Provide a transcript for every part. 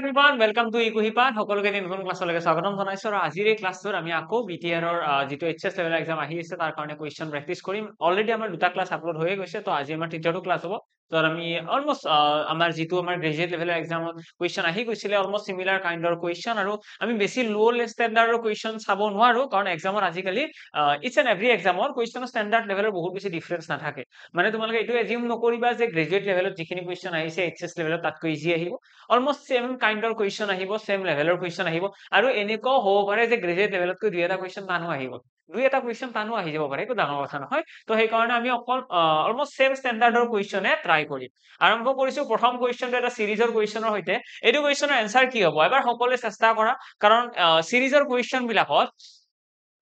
everyone, welcome to ইকুহিপাত সকলোকে নতুন ক্লাছলৈকে স্বাগতম জনাইছো আৰু আজিৰ এই ক্লাছটোত আমি আকৌ BTR ৰ যিটো HS লেভেল এক্সাম আহি আছে তাৰ কাৰণে কোৱেশ্চন প্ৰেক্টিস কৰিম অলৰেডি আমাৰ দুটা ক্লাছ আপলোড হৈ গৈছে তো আজি আমাৰ তৃতীয়টো ক্লাছ হ'ব তো আমি অলমোস্ট আমাৰ যিটো আমাৰ গ্ৰেজুৱেট লেভেলৰ এক্সামত কোৱেশ্চন আহি গৈছিলে অলমোস্ট সিমিলাৰ কাইন্ডৰ কোৱেশ্চন আৰু আমি বেছি লো ষ্টেণ্ডাৰ্ডৰ কোৱেশ্চন চাব নোৱাৰো কাৰণ এক্সামত আজিকালি ইটস এণ্ড এভৰি এক্সামৰ কোৱেশ্চনৰ ষ্টেণ্ডাৰ্ড লেভেলৰ বহুত বেছি ডিফাৰেন্স নাথাকে মানে তোমালোকে এইটো এজিউম নকৰিবা যে গ্ৰেজুৱেট লেভেলত যিখিনি কোৱেশ্চন আহিছে HS লেভেলত তাতকৈ ইজি আহিব অলমোস্ট সেম কাইন্ডৰ কোৱেশ্চন আহিব সেম লেভেলৰ কোৱেশ্চন আহিব আৰু এনেকুৱাও হ'ব পাৰে যে গ্ৰেজুৱেট লেভেলতকৈ দুই এটা কোৱেশ্চন টানো আহিব দুই এটা কোৱেশ্চন টানো আহি যাব পাৰে একো ডাঙৰ কথা নহয় তো সেইকাৰণে আমি অকল অলমোস্ট সেম ষ্টেণ্ডাৰ্ডৰ কোৱেশ্চনে ট্ৰাই কৰিম আৰম্ভ কৰিছো প্ৰথম কোৱেশ্চনটো এটা সিৰিজৰ কোৱেশ্চনৰ সৈতে এইটো কোৱেশ্চনৰ এনসাৰ কি হ'ব এবাৰ সকলোৱে চেষ্টা কৰা কাৰণ সিৰিজৰ কোৱেশ্চন বিলাকত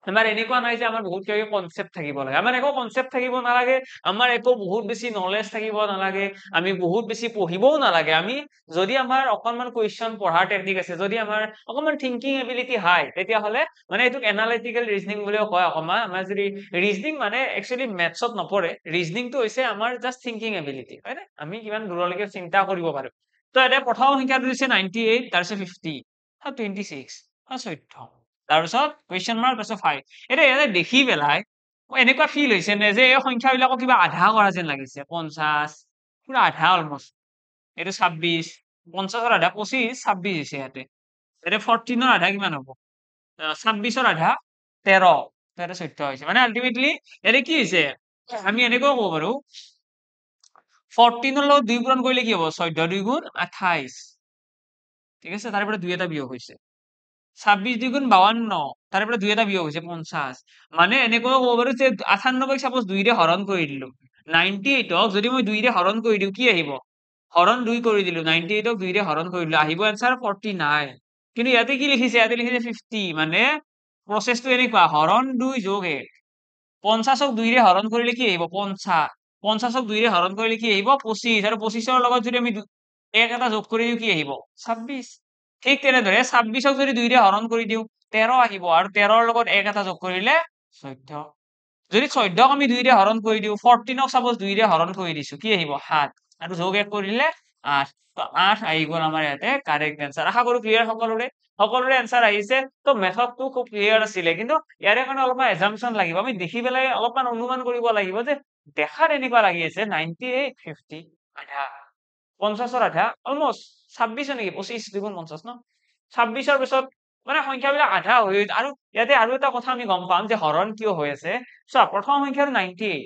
আমাৰ এনেকুৱা নাই যে আমাৰ বহুত কিবা কনসেপ্ট থাকিব লাগে আমাৰ একো কনসেপ্ট থাকিব নালাগে আমাৰ একো বহুত বেছি নলেজ থাকিব নালাগে আমি বহুত বেছি পঢ়িবও নালাগে আমি যদি আমাৰ অকনমান কোৱেশ্চন পঢ়াৰ টেকনিক আছে যদি আমাৰ অকনমান থিংকিং এবিলিটি হাই তেতিয়াহলে মানে এইটোক এনালিটিক্যাল ৰিজনিং বুলিও কয় অকনমান আমাৰ যদি ৰিজনিং মানে একচুয়ালি মেথছত নপৰে ৰিজনিংটো হৈছে আমাৰ জাস্ট থিংকিং এবিলিটি হয় না আমি কিমান দূৰলৈকে চিন্তা কৰিব পাৰো তো এটা প্ৰথম সংখ্যাটো দিছে 98 তাৰপিছত 50 26 14 তাৰপিছত কুৱেশ্চন মাৰ্ক তাৰপিছত 5 এটা ইয়াতে দেখি পেলাই এনেকুৱা ফিল হৈছে নে যে এই সংখ্যাবিলাকক কিবা আধা কৰা যেন লাগিছে 50 পুৰা আধা অলমোস্ট এইটো 26 50 ৰ আধা 25 26 হৈছে ইয়াতে এটা 14 ৰ আধা কিমান হ'ব 26 ৰ আধা 13 এটা 14 হৈছে মানে আলটিমেটলি এনে কি হৈছে আমি এনেকৈ ক'ব পাৰো 14 ৰ লগত 2 পূৰণ কৰিলে কি হ'ব 14 2 গুণ 28 ঠিক আছে তাৰে পৰা 2 এটা বিয়োগ হৈছে 26 2 গুণ 52 তাৰে পৰা 2 এটা বিয়োগ হৈছে 50 মানে এনেকৈ ক'ব পাৰো যে 98 সাপোজ 2 ৰে হৰণ কৰি দিলো 98 ক যদি মই 2 ৰে হৰণ কৰি দিও কি আহিব হৰণ 2 কৰি দিলো 98 ক 2 ৰে হৰণ কৰি দিলো আহিব आंसर 49 কিন্তু ইয়াতে কি লিখিছে ইয়াতে লিখিছে 50 মানে প্ৰসেসটো এনেকুৱা হৰণ 2 যোগ 1 50 ক 2 ৰে হৰণ কৰিলে কি আহিব 50 50 ক 2 ৰে হৰণ কৰিলে কি আহিব 25 আৰু 25 ৰ লগত যদি আমি 1 এটা যোগ কৰি দিও কি আহিব 26 ঠিক তেনেদৰে 26 ক যদি 2 ৰে হৰণ কৰি দিও 13 আহিব আৰু 13 ৰ লগত 1 এটা যোগ কৰিলে 14 যদি 14 ক আমি 2 ৰে হৰণ কৰি দিও 14 ক সাপোজ 2 ৰে হৰণ কৰি দিছো কি আহিব 7 আৰু যোগ 1 কৰিলে 8 তো 8 আহি গ'ল আমাৰ ইয়াতে কাৰেক্ট आंसर আশা কৰো ক্লিয়াৰ সকলোৰে आंसर আহিছে তো মেথডটো খুব ক্লিয়াৰ আছিল কিন্তু ইয়াৰে কাৰণে অলপমান এজাম্পশন লাগিব আমি দেখি পেলাই অলপমান অনুমান কৰিব লাগিব যে দেখাত এনেকুৱা লাগি আছে 98 50 আধা 50 ৰ আধা অলমোস্ট 26 নেকি 25 দুগুণ 50 ন 26 ৰ পিছত মানে সংখ্যাবিলাক আধা হৈ আৰু ইয়াতে আৰু এটা কথা আমি গম পাম যে হৰণ কিয় হৈ আছে চোৱা প্ৰথম সংখ্যাটো 98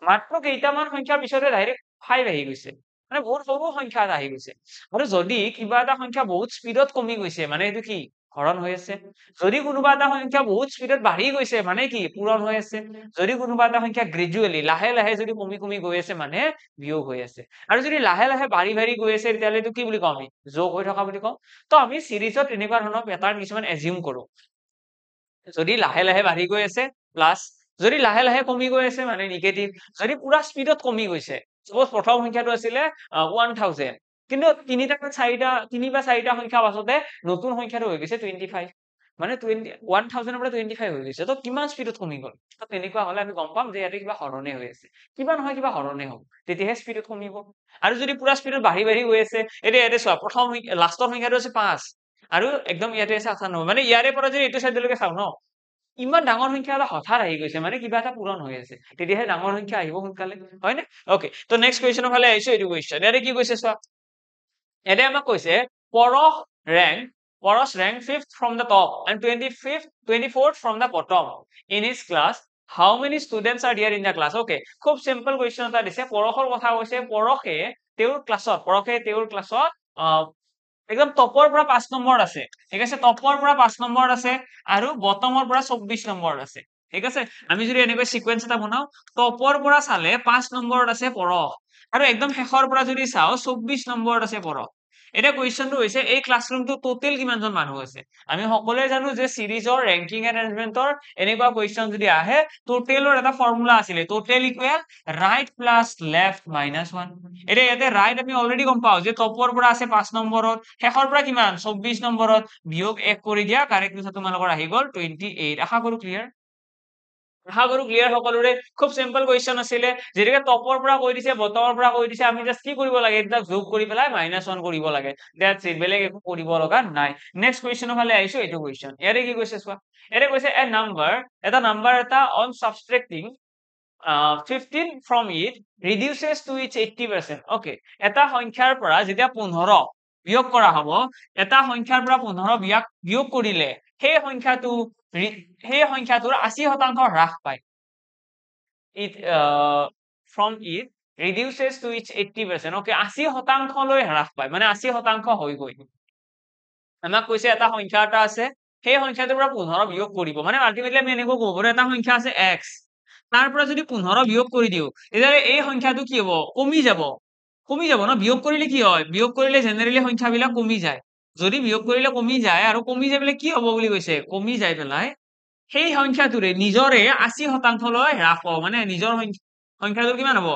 মাত্ৰ কেইটামান সংখ্যাৰ পিছতে ডাইৰেক্ট 5 আহি গৈছে মানে বহুত সৰু সংখ্যা এটা আহি গৈছে আৰু যদি কিবা এটা সংখ্যা বহুত স্পীডত কমি গৈছে মানে এইটো কি হৰণ হৈ আছে যদি কোনোবা এটা সংখ্যা বহুত স্পীডত বাঢ়ি গৈছে মানে কি পূৰণ হৈ আছে যদি কোনোবা এটা সংখ্যা গ্ৰেজুৱেলি লাহে লাহে যদি কমি কমি গৈ আছে মানে বিয়োগ হৈ আছে আৰু যদি লাহে লাহে বাঢ়ি বাঢ়ি গৈ আছে তেতিয়াহ'লে এইটো কি বুলি কওঁ আমি যোগ হৈ থকা বুলি কওঁ তো আমি সিৰিজত এনেকুৱা ধৰণৰ পেটাৰ্ন কিছুমান এজিউম কৰো যদি লাহে লাহে বাঢ়ি গৈ আছে প্লাস যদি লাহে লাহে কমি গৈ আছে মানে নিগেটিভ যদি পুৰা স্পীডত কমি গৈছে সপোজ প্ৰথম সংখ্যাটো আছিলে 1000 কিন্তু তিনি বা চাৰিটা সংখ্যা পাছতে নতুন সংখ্যাটো হৈ গৈছে 25 মানে 1000 ৰ পৰা 25 হৈ গৈছে তো কিমান স্পীডত কমি গ'ল তো তেনেকুৱা হলে আমি গম পাম যে ইয়াতে কিবা হৰণে হৈ আছে কিবা নহয় কিবা হৰণে হ'ব তেতিয়াহে স্পীডত কমিব আৰু যদি পুৰা স্পীডত বাঢ়ি বাঢ়ি গৈ আছে এতিয়া ইয়াতে চোৱা প্ৰথম লাষ্টৰ সংখ্যাটো আছে 5 আৰু একদম ইয়াতে আছে 98 মানে ইয়াৰে পৰা যদি এইটো সাইডলৈকে চাও ন ইমান ডাঙৰ সংখ্যা এটা হঠাৎ আহি গৈছে মানে কিবা এটা পূৰণ হৈ আছে তেতিয়াহে ডাঙৰ সংখ্যা আহিব সোনকালে হয় নে ওকে তো নেক্সট কোৱেশ্চনৰ ফালে আহিছো এইটো কোৱেশ্চন ইয়াতে কি কৈছে চোৱা ইয়াতে আমাক কৈছে Parash ranked 5th from the top and 24th from the bottom in his class how many students are there in the class okay খুব সিম্পল কোৱেশ্চন এটা দিছে পৰখৰ কথা কৈছে পৰখে তেওঁৰ ক্লাছত একদম টপৰ পৰা 5 নম্বৰ আছে ঠিক আছে টপৰ পৰা 5 নম্বৰ আছে আৰু বটমৰ পৰা 24 নম্বৰ আছে ঠিক আছে আমি যদি এনেকৈ সিকোয়েন্স এটা বনাও টপৰ পৰা চালে 5 নম্বৰত আছে পৰখ আৰু একদম শেষৰ পৰা যদি চাও 24 নম্বৰত আছে পৰখ এটা কোৱেশ্চনটো হৈছে এই ক্লাছৰুমটো টোটাল কিমানজন মানুহ আছে আমি সকলোৱে জানো যে সিৰিজৰ ৰেংকিং এৰেঞ্জমেন্টৰ এনেকুৱা কোৱেশ্চন যদি আহে টোটালৰ এটা ফৰ্মুলা আছিল total equal right plus left minus 1 এটা ইয়াতে ৰাইট আমি অলৰেডি গম পাও যে টপৰ পৰা আছে 5 নম্বৰত শেষৰ পৰা কিমান 24 নম্বৰত বিয়োগ 1 কৰি দিয়া কাৰেক্ট আনসাৰ তোমালোকৰ আহি গল 28 আশা কৰো ক্লিয়াৰ আশা কৰো ক্লিয়াৰ সকলোৰে খুব সিম্পল কোৱেশ্চন আছিলে যেনেকৈ টপৰ পৰা কৈ দিছে বটমৰ পৰা কৈ দিছে আমি জাস্ট কি কৰিব লাগে এটা যোগ কৰি পেলাই -1 কৰিব লাগে দ্যাটস ইট বেলেগ একো কৰিব লগা নাই নেক্সট কোৱেশ্চনৰ ফালে আহিছো এইটো কোৱেশ্চন ইয়াৰে কি কৈছে চোৱা ইয়াৰে কৈছে এটা নাম্বাৰ এটা on সাবট্ৰেক্টিং 15 from it reduces to its 80%. Okay, এটা সংখ্যাৰ পৰা যেতিয়া 15 বিয়োগ কৰা হ'ব এটা সংখ্যাৰ পৰা 15 বিয়োগ কৰিলে সেই সংখ্যাটোৰ 80% হ্ৰাস পায় it from it reduces to its 80%. Okay, 80% লৈ হ্ৰাস পায় মানে 80% হৈ গৈ আমাক কৈছে এটা সংখ্যা এটা আছে সেই সংখ্যাটোৰ পৰা 15 বিয়োগ কৰিব মানে আলটিমেটলি আমি এনেকৈ ক'ব পাৰো এটা সংখ্যা আছে x তাৰ পৰা যদি 15 বিয়োগ কৰি দিও তেতিয়া এই সংখ্যাটো কি হ'ব কমি যাব ন বিয়োগ কৰিলে কি হয় বিয়োগ কৰিলে জেনাৰেলি সংখ্যাবিলাক কমি যায় যদি বিয়োগ কৰিলে কমি যায় আৰু কমি যায় পেলাই কি হ'ব বুলি কৈছে কমি যায় পেলাই সেই সংখ্যাটোৰে নিজৰে 80% লৈ হ্ৰাস পাব মানে নিজৰ সংখ্যাটোৰ কিমান হ'ব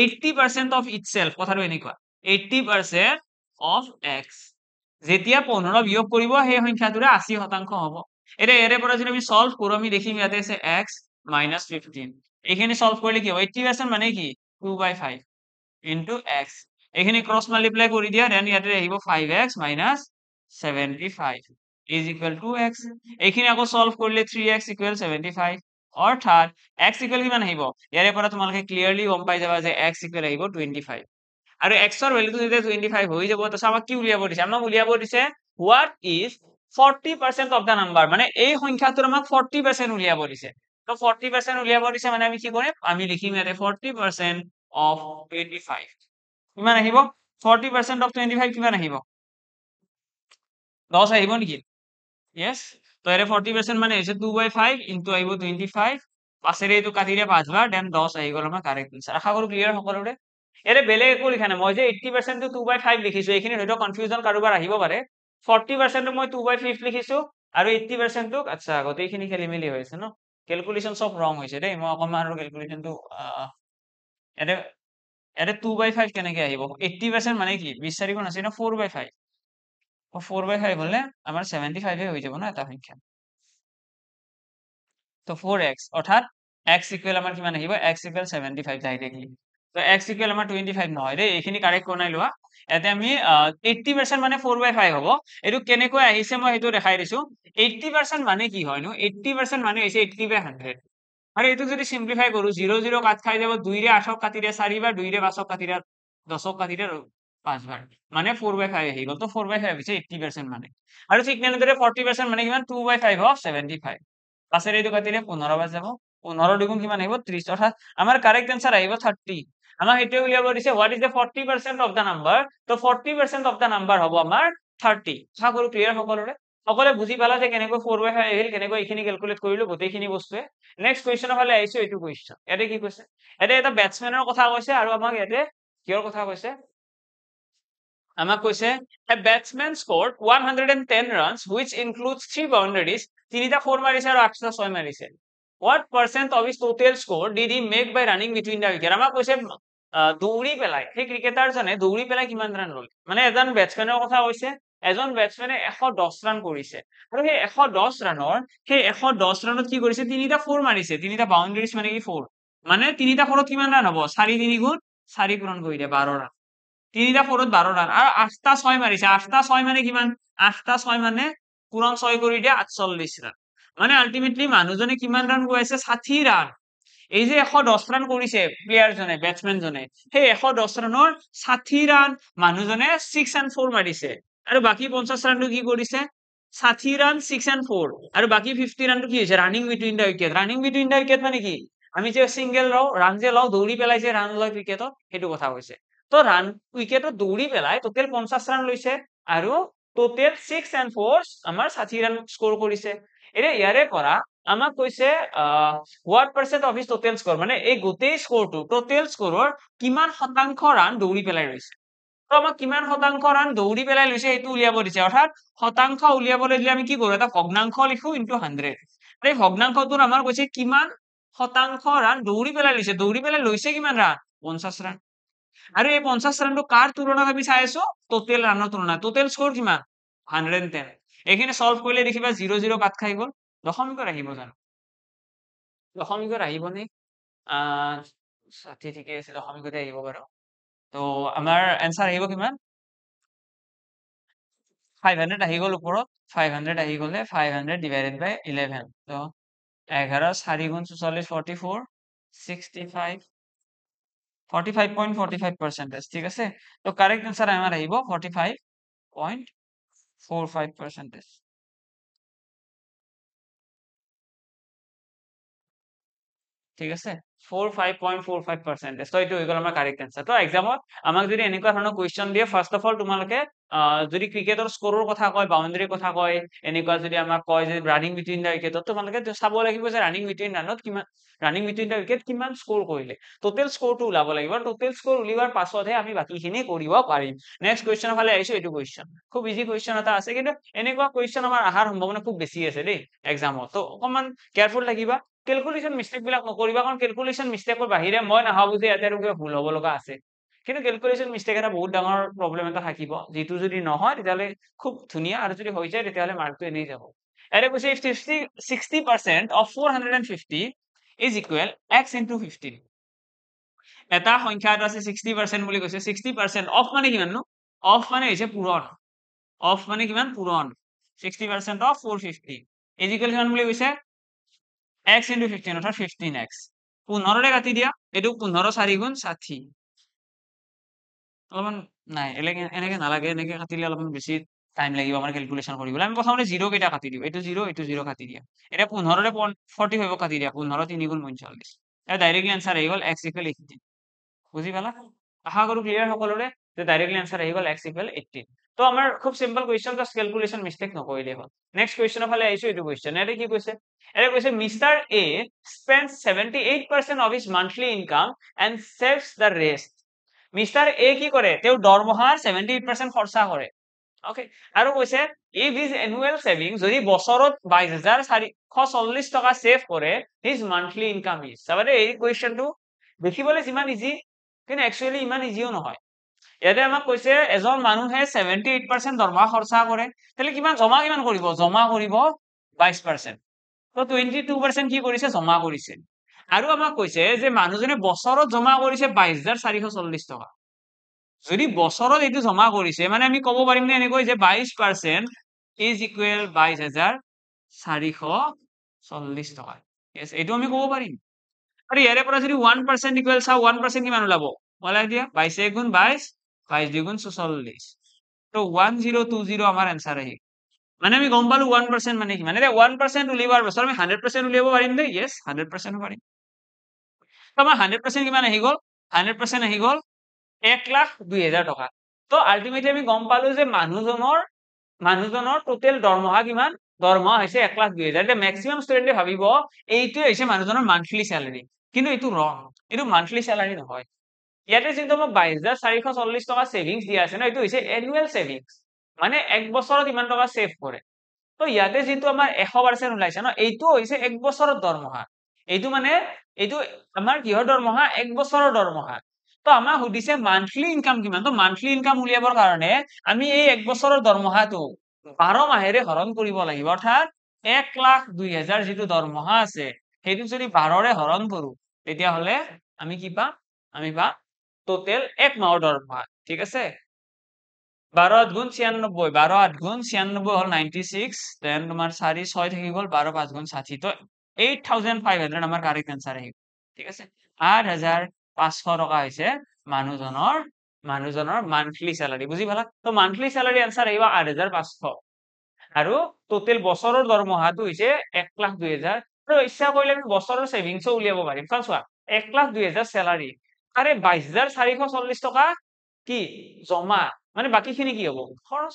80% of itself কথাটো এনেকুৱা 80% of x যেতিয়া 15 বিয়োগ কৰিব সেই সংখ্যাটোৰে 80% হ'ব এতিয়া এৰে পৰা যদি আমি সলভ কৰো আমি দেখিম ইয়াতে আছে x - 15 এইখিনি সলভ কৰিলে কি হ'ব 80% মানে কি 2/5 into x এইখিনি ক্ৰস মাল্টিপ্লাই কৰি দিয়া দেন ইয়াতে আহিব 5x - 75 is equal to x এইখিনি আকৌ সলভ কৰিলে 3x = 75 অৰ্থাৎ x = কিমান আহিব ইয়াৰে পৰা তোমালোকে ক্লিয়াৰলি গম পাই যাবা যে x = আহিব 25 আৰু x ৰ ভ্যালুটো যেতিয়া 25 হৈ যাব তো আমাক কি উলিয়াব দিছে আমাক উলিয়াব দিছে what is 40% of the number মানে এই সংখ্যাটোৰ আমাক 40% উলিয়াব দিছে তো 40% উলিয়াব দিছে মানে আমি কি কৰিম আমি লিখিম ইয়াতে 40% of 25 কিমান আহিব 40% of 25 কিমান আহিব 10 আহিব নেকি yes তো এৰে 40% মানে হৈছে 2/5 into আহিব 25 পাছেৰে এইটো কাটি দিয়া 5 বাৰ দেন 10 আহি গ'ল আমাৰ কাৰেক্ট আনসাৰ আশা কৰো ক্লিয়াৰ সকলোৰে এৰে বেলেগ একো লিখা নাই মই যে 80% টো 2/5 লিখিছো এইখিনি হয়তো কনফিউজন কাৰোবাৰ আহিব পাৰে 40% টো মই 2/5 লিখিছো আৰু 80% টো আচ্ছা গোটেইখিনি খেলিমেলি হৈ আছে ন ক্যালকুলেশন সব ৰং হৈছে দেই মই অকমান আৰু ক্যালকুলেশনটো এৰে 2/5 কেনেকৈ আহিব 80% মানে কি 20 4 গুণ আছে না 4/5 4/5 হলে আমাৰ 75 হৈ যাব না এটা সংখ্যা তো 4x অৰ্থাৎ x ইকুয়াল আমাৰ কিমান আহিব x ইকুয়াল 75 ডাইৰেক্টলি তো x ইকুয়াল আমাৰ 25 নহয় দেই এইখিনি কাৰেক্ট বনাই লোৱা এতে আমি 80% মানে 4/5 হ'ব এটো কেনেকৈ আহিছে মই হেতু দেখাই দিছো 80% মানে কি হয় নো 80% মানে হৈছে 80/100 আৰু এটো যদি সিম্পলিফাই কৰো 0 0 কাট খাই যাব 2 ৰে 8ক কাটি দিয়া 4 বাৰ 2 ৰে 5ক কাটি দিয়া 10ক কাটি দিয়া 5 বাৰ মানে 4/5 আহি গল তো 4/5 হৈছে 80% মানে আৰু ঠিক তেনেদৰে 40% মানে কিমান 2/5 of 75 পাছেৰে এইটো কাটিলে 15 বাৰ যাব 15 দুগুণ কিমান আহিব 30 অৰ্থাৎ আমাৰ কারেক্ট আনসার আহিব 30 আমাক হেতু উলিয়াব দিছে what is the 40% of the number তো 40% of the number হ'ব আমাৰ 30 আশা কৰো ক্লিয়াৰ সকলোৰে সকলোৱে বুজি পালা যে কেনেকৈ 4/5 আহিল কেনেকৈ এইখিনি ক্যালকুলেট কৰিলো গোটেইখিনি বস্তুৱে নেক্সট কোৱেশ্চনৰ ফালে আহিছো এইটো কোৱেশ্চন ইয়াতে কি কৈছে ইয়াতে এটা ব্যাটসম্যানৰ কথা কৈছে আৰু আমাক ইয়াতে কিহৰ কথা কৈছে আমাক কৈছে a batsman scored 110 runs which includes 3 boundaries তিনিটা 4 মাৰিছে আৰু 8টা 6 মাৰিছে what percent of his total score did he make by running between the wicket আমাক কৈছে দৌৰি পেলাই সেই ক্ৰিকেটাৰজনে দৌৰি পেলাই কিমান ৰান ল'লে মানে এজন ব্যাটসম্যানৰ কথা কৈছে এজন ব্যাটসম্যানে 110 ৰান কৰিছে আৰু সেই 110 ৰানৰ সেই 110 ৰানত কি কৰিছে তিনিটা 4 মাৰিছে তিনিটা বাউন্ডাৰিজ মানে কি 4 মানে তিনিটা 4ত কিমান ৰান হ'ব 4 3 গুণ 4 পূৰণ কৰি দিয়া 12 ৰান তিনিটা 4ত 12 ৰান আৰু 8টা 6 মাৰিছে 8টা 6 মানে কিমান 8টা 6 মানে পূৰণ 6 কৰি দিয়া 48 ৰান মানে আলটিমেটলি মানুহজনে কিমান ৰান কৰিছে 60 ৰান এই যে 110 ৰান কৰিছে প্লেয়াৰজনে ব্যাটসম্যানজনে সেই 110 ৰানৰ 60 ৰান মানুহজনে 6 and 4 মাৰিছে আৰু বাকি 50 ৰানটো কি কৰিছে 60 ৰান 6 and 4 আৰু বাকি 50 ৰানটো কি হৈছে রানিং বিটুইন দা উইকেট মানে কি আমি যে সিঙ্গেল লও রান যে লও দৌৰি পেলাই যে ৰান লয় ক্ৰিকেটত হেতু কথা কৈছে তো ৰান উইকেটত দৌৰি পেলাই টোটাল 50 ৰান লৈছে আৰু টোটাল 6 and 4 আমাৰ 60 ৰান স্কোৰ কৰিছে এৰে ইয়াৰে পৰা আমাক কৈছে what percent of his total score মানে এই গোটেই স্কোৰটো টোটাল স্কোৰৰ কিমান শতাংশ ৰান দৌৰি পেলাই লৈছে তো আমাক কিমান শতাংশ ৰান দৌৰি পেলাই লৈছে এইটো উলিয়াব দিছে অৰ্থাৎ শতাংশ উলিয়াবলৈ দিলে আমি কি কৰো এটা ভগ্নাংশ লিখো ইনটু 100 এই ভগ্নাংশটোৰ আমাৰ কৈছে কিমান শতাংশ ৰান দৌৰি পেলাই লৈছে কিমান ৰান 50 ৰান আৰু এই 50 ৰানটো কাৰ তুলনাত আমি চাই আছো টোটাল ৰানৰ তুলনাত টোটাল স্কোৰ কিমান 110 এইখিনি সলভ কৰিলে দেখিবা 0 0 কাট খাই গল দশমিকৰ আহিব জানো দশমিকত আহিবনে 60 ঠিকে আছে দশমিকতে আহিব বাৰু তো আমাৰ এনসাৰ আহিব কিমান 500 আহি গ'ল ওপৰত 500 আহি গ'লে 500 ডিভাইডেড বাই 11 তো 11 4 গুণ 44 44 65 45.45% ঠিক আছে তো কারেক্ট আনসার আমার আহিব 45.45% ঠিক আছে 45.45% তো এইটো হৈ গ'ল আমাৰ কাৰেক্ট এনসাৰ তো এক্সামত আমাক যদি এনেকুৱা ধৰণৰ কুৱেশ্যন দিয়ে ফাৰ্ষ্ট অফ অল তোমালোকে যদি ক্ৰিকেটৰ স্কোৰৰ কথা কয় বাউণ্ডাৰীৰ কথা কয় এনেকুৱা যদি আমাক কয় যে ৰানিং বিটুইন দ্য উইকেটত তোমালোকে চাব লাগিব যে ৰানিং বিটুইন ৰানত কিমান ৰানিং বিটুইন দ্য উইকেট কিমান স্কোৰ কৰিলে টোটেল স্কোৰটো ওলাব লাগিব টোটেল স্কোৰ উলিওৱাৰ পাছতহে আমি বাকীখিনি কৰিব পাৰিম নেক্সট কুৱেশ্যনৰ ফালে আহিছো এইটো কুৱেশ্যন খুব ইজি কুৱেশ্যন এটা আছে কিন্তু এনেকুৱা কুৱেশ্যন আমাৰ অহাৰ সম্ভাৱনা খুব বেছি আছে দেই এক্সামত তো অকণমান কেয়াৰফুল থাকিবা কেলকুলেশ্যন মিষ্টেক বিলাক নকৰিবা কাৰণ কেলকুলেশ্যন মিষ্টেকৰ বাহিৰে মই নাভাবো যে ইয়াতে আৰু কিবা ভুল হ'ব লগা আছে কিন্তু কেলকুলেশ্যন মিষ্টেক এটা বহুত ডাঙৰ প্ৰব্লেম এটা থাকিব যিটো যদি নহয় তেতিয়াহ'লে খুব ধুনীয়া আৰু যদি হৈ যায় তেতিয়াহ'লে মাৰ্কটো এনেই যাব ইয়াতে কৈছে 60% of 450 is equal x into 15 এটা সংখ্যা এটা আছে 60% বুলি কৈছে 60% অফ মানে কিমান নো অফ মানে হৈছে পূৰণ অফ মানে কিমান পূৰণ 60% of 450 is equal কিমান বুলি কৈছে x into 15 অর্থাৎ 15x 15 কাটি দিয়া এইটো 15 4 গুণ 60 অলপমান নাই এনেকে নালাগে এনেকে কাটিলে অলপমান বেছি টাইম লাগিব আমাৰ ক্যালকুলেশন কৰিবলৈ আমি প্ৰথমতে 0 কেইটা কাটি দিও এইটো 0 কাটি দিয়া এটা 15 ৰে 45 কাটি দিয়া 15 3 গুণ 45 এটা ডাইৰেক্টলি আনসাৰ আহি গল x 18 বুজি পালা আশা কৰো ক্লিয়াৰ সকলোৰে যে ডাইৰেক্টলি আনসাৰ আহি গল x 18 তো আমাৰ খুব simple question just calculation mistake নকৰিলে হ'ল নেক্সট কোৱেশ্চনৰ ফালে আহিছো এইটো কোৱেশ্চন এতে কি কৈছে এতে কৈছে mister A spends 78% of his monthly income and saves the rest mister A কি কৰে তেওঁ দৰমহাৰ 78% খৰচা কৰে ওকে আৰু কৈছে if his annual savings যদি বছৰত 22440 টকা সেভ কৰে his monthly income is চাবাৰে এই কোৱেশ্চনটো দেখিবলৈ যিমান ইজি কিন্তু একচুয়ালি ইমান ইজিও নহয় ইয়াতে আমাক কৈছে এজন মানুহে 78% দৰমহা খৰচা কৰে তাহলে কিমান কৰিব জমা কৰিব 22% তো 22% কি কৰিছে জমা কৰিছে আৰু আমাক কৈছে যে মানুহজনে বছৰত জমা কৰিছে 22440 টকা যদি বছৰত এইটো জমা কৰিছে মানে আমি ক'ব পাৰিম নে এনেকৈ যে 22% is equal 22440 টকা yes এইটো আমি ক'ব পাৰিম আৰু ইয়াৰে পৰা যদি 1% ইকুৱেল চাও 1% কিমান ওলাব ওলাই দিয়া 22 গুণ 22 22 দুগুণ 44 তো 1020 আমাৰ आंसर আহিল মানে আমি গম পালো 1% মানে কি মানে 1% উলিওৱাৰ বছৰ আমি 100% উলিয়াব পাৰিম নে yes 100% পাৰিম তো আমাৰ 100% কিমান আহি গল 100% আহি গল 1,02,000 টকা তো আলটিমেটলি আমি গম পালো যে মানুহজনৰ টোটেল দৰমহা কিমান দৰমহা হৈছে 1,02,000 এটা ম্যাক্সিমাম ষ্টুডেন্টে ভাবিব এইটোৱে হৈছে মানুহজনৰ মান্থলি স্যালাৰি কিন্তু এইটো ৰং এইটো মান্থলি স্যালাৰি নহয় ইয়াতে যেটো মোক 22440 টকা সেভিংস দিয়া আছে না এইটো হৈছে এনুৱেল সেভিংস মানে এক বছৰত ইমান টকা সেভ কৰে তো ইয়াতে যেটো আমাৰ 100% ওলাইছে ন এইটো হৈছে এক বছৰৰ দৰমহা এইটো মানে এইটো আমাৰ কিহৰ দৰমহা এক বছৰৰ দৰমহা তো আমাক সুধিছে মান্থলি ইনকাম কিমান তো মান্থলি ইনকাম উলিয়াবৰ কাৰণে আমি এই এক বছৰৰ দৰমহাটো 12 মাহেৰে হৰণ কৰিব লাগিব অৰ্থাৎ 1,02,000 যেটো দৰমহা আছে সেইটো যদি 12 ৰে হৰণ কৰো তেতিয়া হলে আমি কি পাম আমি পাম টোটেল এক মাহৰ দৰমহা ঠিক আছে 12 8 গুণ 96 12 8 গুণ 96 হল 96 দেন তোমাৰ 4 6 থাকি গল 12 5 গুণ 60 তো 8500 আমাৰ কাৰেক্ট आंसर আহিব ঠিক আছে 8500 টকা হৈছে মানুহজনৰ মান্থলি স্যালাৰি বুজি পালা তো মান্থলি স্যালাৰি आंसर আহিব 8500 আৰু টোটেল বছৰৰ দৰমহাটো হৈছে 1,02,000 তো ইচ্ছা কৰিলে আমি বছৰৰ সেভিংসও উলিয়াব পাৰিম কাৰণ চোৱা 1,02,000 স্যালাৰি আরে 22,440 টকা কি জমা মানে বাকিখিনি কি হ'ব খৰচ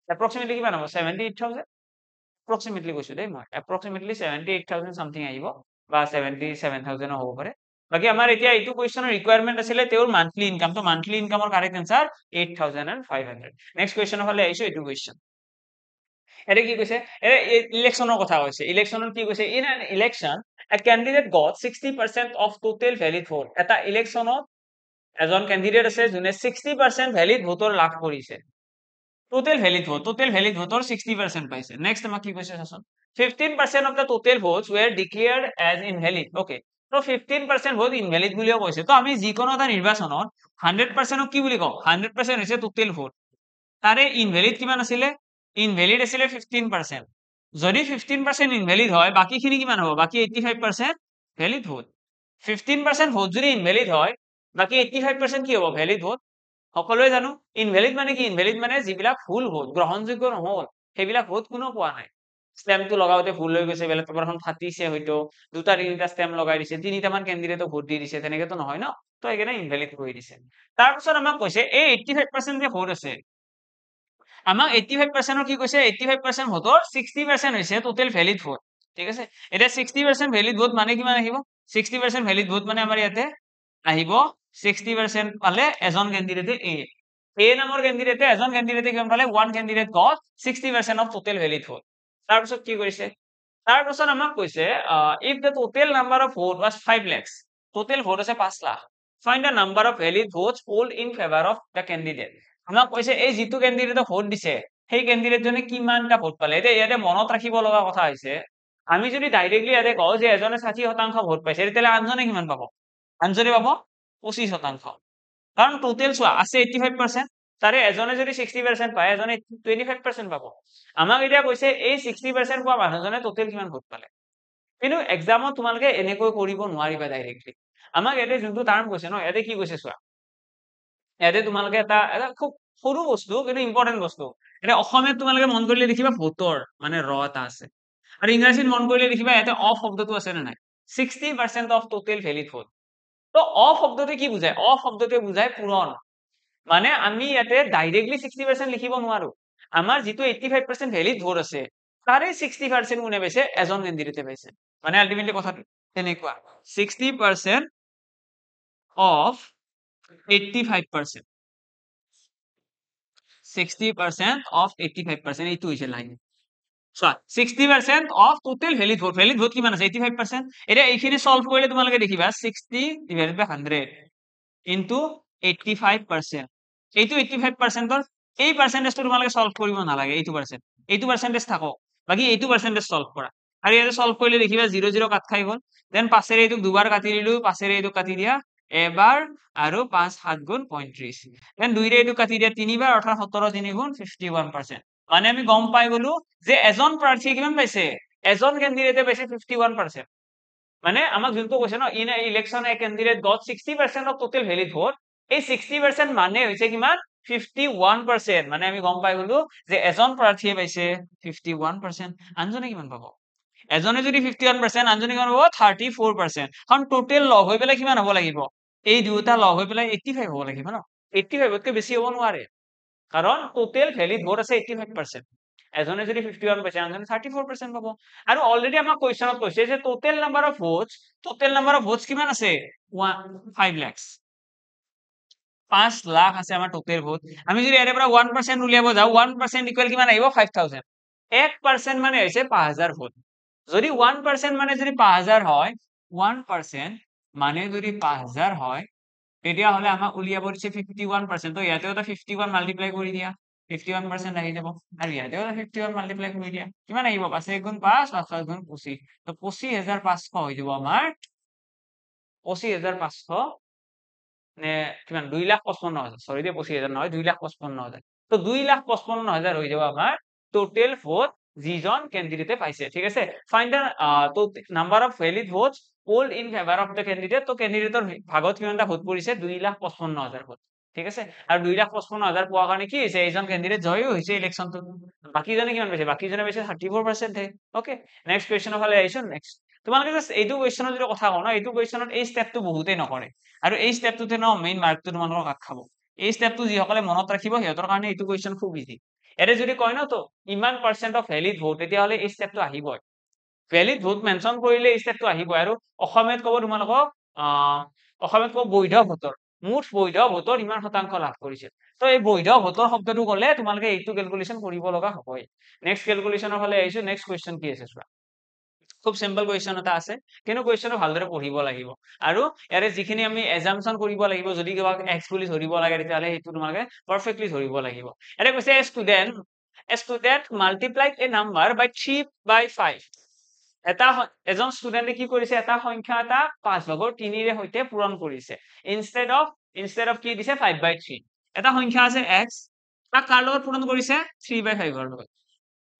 এপ্ৰক্সিমেটলি কিমান হ'ব 78,000 এপ্ৰক্সিমেটলি কৈছো দেই মই এপ্ৰক্সিমেটলি 78,000 সামথিং আহিব বা 77,000 হ'ব পাৰে বাকি আমাৰ এতিয়া এইটো কোৱেশ্চনৰ ৰিকোয়াৰমেন্ট আছিল তেওঁৰ মান্থলি ইনকাম তো মান্থলি ইনকামৰ কাৰেক্ট आंसर 8,500 নেক্সট কোৱেশ্চনৰ ফালে আহিছো এইটো কোৱেশ্চন এটা কি কৈছে ইলেকশনৰ কথা কৈছে ইলেকশনত কি কৈছে in an election a candidate got 60% of total valid vote এটা ইলেকশনত এজন ক্যান্ডিডেট আছে যোনে 60% ভ্যালিড ভোটৰ লাভ কৰিছে টোটেল ভ্যালিড ভোটৰ 60% পাইছে নেক্সট আমাক কি কৈছে চাচোন 15% of the total votes were declared as invalid. Okay. তো 15% ভোট ইনভ্যালিড বুলিও কৈছে। তো আমি যিকোনো এটা নিৰ্বাচনত 100% কি বুলি কওঁ? 100% হৈছে টোটেল ভোট। তাৰে ইনভ্যালিড কিমান আছিলে? ইনভ্যালিড আছিলে 15%। যদি 15% ইনভ্যালিড হয়, বাকীখিনি কিমান হ'ব? বাকী 85% ভ্যালিড ভোট। 15% ভোট যদি ইনভ্যালিড হয়, বাকী 85% কি হ'ব? Valid vote. সকলোৱে জানো ইনভ্যালিড মানে কি? ইনভ্যালিড মানে যিবিলাক ভুল ভোট, গ্ৰহণযোগ্য নহ'ল, সেইবিলাক ভোট কোনো পোৱা নাই। ষ্টেম্পটো লগাওঁতে ভুল হৈ গৈছে, বেলেগ পেপাৰখন ফাটিছে হয়তো, দুটা তিনিটা ষ্টেম্প লগাই দিছে, তিনিটামান কেণ্ডিডেটক ভোট দি দিছে, তেনেকেতো নহয় ন? তো সেইকাৰণে ইনভ্যালিড কৰি দিছে। তাৰপিছত আমাক কৈছে এই 85% যে ভোট আছে, আমাক 85% কি কৈছে? 85% ভোটৰ 60% হৈছে টোটেল ভ্যালিড ভোট। ঠিক আছে? এতিয়া 60% ভ্যালিড ভোট মানে কিমান আহিব? 60% ভ্যালিড ভোট মানে আমাৰ ইয়াতে আহিব 60% পালে এজন কেণ্ডিডেটে এ নামৰ কেণ্ডিডেটে এজন কেণ্ডিডেটে কিমান পালে? One candidate got 60% of total valid vote. তাৰপিছত কি কৰিছে? তাৰপিছত আমাক কৈছে if the total number of vote was 5 lakhs, total vote আছে 5 lakh, find the number of valid votes pooled in favour of the candidate. আমাক কৈছে এই যিটো কেণ্ডিডেটক ভোট দিছে, সেই কেণ্ডিডেটজনে কিমানটা ভোট পালে। এতিয়া ইয়াতে মনত ৰাখিব লগা কথা হৈছে, আমি যদি ডাইৰেক্টলি ইয়াতে কওঁ যে এজনে 60% ভোট পাইছে, তেতিয়াহ'লে আনজনে কিমান পাব? আনজনে পাব 25%। কাৰণ টোটেল চোৱা আছে 85%, তাৰে এজনে যদি 60% পায়, এজনে 25% পাব। আমাক এতিয়া কৈছে এই 60% পোৱা মানুহজনে টোটেল কিমান ভোট পালে। কিন্তু এক্সামত তোমালোকে এনেকৈ কৰিব নোৱাৰিবা ডাইৰেক্টলি। আমাক ইয়াতে যোনটো টাৰ্ম কৈছে ন, ইয়াতে কি কৈছে চোৱা, ইয়াতে তোমালোকে এটা খুব সৰু বস্তু কিন্তু ইম্পৰ্টেন্ট বস্তু। এতিয়া অসমীয়াত তোমালোকে মন কৰিলে দেখিবা ভোটৰ মানে ৰ এটা আছে, আৰু ইংৰাজীত মন কৰিলে দেখিবা ইয়াতে অফ শব্দটো আছে নে নাই? 60% অফ টোটেল ভ্যালিড ভোট। তো অফ শব্দটোৱে কি বুজায়? অফ শব্দটোৱে বুজায় পূৰণ। মানে আমি ইয়াতে ডাইৰেক্টলি 60% লিখিব নোৱাৰো। আমাৰ যিটো 85% ভ্যালিড ভোট আছে, তাৰে 60% কোনে পাইছে? এজন কেণ্ডিডেটে পাইছে। মানে আল্টিমেটলি কথাটো তেনেকুৱা 60% অফ 85%, 60% অফ 85%, এইটো হৈছে লাইন। চোৱা 60% of total valid vote. Valid vote কিমান আছে? 85%। এতিয়া এইখিনি সলভ কৰিলে তোমালোকে দেখিবা 60 divided by 100 into 85%। এইটো 85%ৰ এই পাৰ্চেন্টেজটো তোমালোকে সলভ কৰিব নালাগে, এইটো পাৰ্চেন্টেজ থাকক, বাকি এইটো পাৰ্চেন্টেজ সলভ কৰা। আৰু ইয়াতে সলভ কৰিলে দেখিবা 0 0 কাট খাই গ'ল। দেন 5 এইটোক দুবাৰ কাটি দিলো, 5 এইটোক কাটি দিয়া এবাৰ, আৰু 5 7 গুণ 35। দেন 2 এইটোক কাটি দিয়া তিনিবাৰ, অৰ্থাৎ 17 3 গুণ 51%। মানে আমি গম পাই গলো যে এজন প্ৰাৰ্থীয়ে কিমান পাইছে? এজন কেণ্ডিডেটে পাইছে 51%। মানে আমাক যোনটো কৈছে ন, in election a candidate got 60% of total valid vote, এই 60% মানে হৈছে কিমান? 51%। মানে আমি গম পাই গলো যে এজন প্ৰাৰ্থীয়ে পাইছে 51%, আনজনে কিমান পাব? এজনে যদি 51%, আনজনে কিমান পাব? 34%। কাৰণ টোটেল লগ হৈ পেলাই কিমান হ'ব লাগিব? এই দুটা লগ হৈ পেলাই 85 হ'ব লাগিব ন? 85তকৈ বেছি হ'ব নোৱাৰে, কাৰণ টোটেল ভ্যালিড ভোট আছে 85%। এজনে যদি 51 পাইছে, আনজনে 34% পাব। আৰু অলৰেডি আমাক কুৱেশ্যনত কৈছে যে টোটেল নাম্বাৰ অফ ভোটস কিমান আছে? 5 lakhs। 5 লাখ আছে আমাৰ টোটেল ভোট। আমি যদি ইয়াৰে পৰা 1% উলিয়াব যাওঁ, 1% ইকুৱেল কিমান আহিব? 5000। 1% মানে হৈছে 5000 ভোট। যদি 1% মানে যদি 5000 হয়, 1% মানে যদি 5000 হয়, তেতিয়াহ'লে আমাক উলিয়াব দিছে 51%। তো ইয়াতেও এটা 51 মাল্টিপ্লাই কৰি দিয়া, 51% আহি যাব। আৰু ইয়াতেও এটা 51 মাল্টিপ্লাই কৰি দিয়া, কিমান আহিব? 5 1 গুণ 5, 5 5 গুণ 25। তো 25500 হৈ যাব আমাৰ, 25500 নে কিমান? 2,55,000। সৰি দে, 25,000 নহয়, 2,55,000। তো 2,55,000 হৈ যাব আমাৰ টোটেল ভোট যিজন কেণ্ডিডেটে পাইছে। ঠিক আছে? Find the number of valid votes pooled in favour of the candidate. তো কেণ্ডিডেটৰ ভাগত কিমানটা ভোট পৰিছে? 2,55,000 ভোট। ঠিক আছে? আৰু 2,55,000 পোৱাৰ কাৰণে কি হৈছে? এইজন কেণ্ডিডেট জয়ো হৈছে ইলেকশ্যনটো। বাকীজনে কিমান পাইছে? বাকীজনে পাইছে 34%। ওকে, নেক্সট কুৱেশ্যনৰ ফালে আহিছো। নেক্সট তোমালোকে জাষ্ট এইটো কুৱেশ্যনৰ যদি কথা কওঁ ন, এইটো কুৱেশ্যনত এই ষ্টেপটো বহুতেই নকৰে, আৰু এই ষ্টেপটোতে ন মেইন মাৰ্কটো তোমালোকৰ কাট খাব। এই ষ্টেপটো যিসকলে মনত ৰাখিব, সিহঁতৰ কাৰণে এইটো কুৱেশ্যন খুব ইজি। ইয়াতে যদি কয় ন তো ইমান পাৰ্চেন্ট অফ ভ্যালিড ভোট, তেতিয়াহ'লে এই ষ্টেপটো আহিবই। ভ্যালিড ভোট মেনশ্যন কৰিলে এই ষ্টেপটো আহিবই। আৰু অসমীয়াত ক'ব তোমালোকক, অসমীয়াত ক'ব বৈধ ভোটৰ, মুঠ বৈধ ভোটৰ ইমান শতাংশ লাভ কৰিছিল। তো এই বৈধ ভোটৰ শব্দটো ক'লে তোমালোকে এইটো কেলকুলেশ্যন কৰিব লগা হ'বই। নেক্সট কেলকুলেশ্যনৰ ফালে আহিছো। নেক্সট কুৱেশ্যন কি আছে চোৱা, খুব চিম্পল কুৱেশ্যন এটা আছে, কিন্তু কুৱেশ্যনটো ভালদৰে পঢ়িব লাগিব। আৰু ইয়াৰে যিখিনি আমি এজাম্পচন কৰিব লাগিব, যদি কিবা এক্স বুলি ধৰিব লাগে, তেতিয়াহ'লে সেইটো তোমালোকে পাৰফেক্টলি ধৰিব লাগিব। ইয়াতে কৈছে student A student multiplied a number by 3 by 5. এজন ষ্টুডেণ্টে কি কৰিছে এটা সংখ্যা এটা 5/3 ৰে সৈতে পূৰণ কৰিছে instead of কি দিছে 5/3 এটা সংখ্যা আছে x তাক কাৰ লগত পূৰণ কৰিছে 3/5 ৰ লগত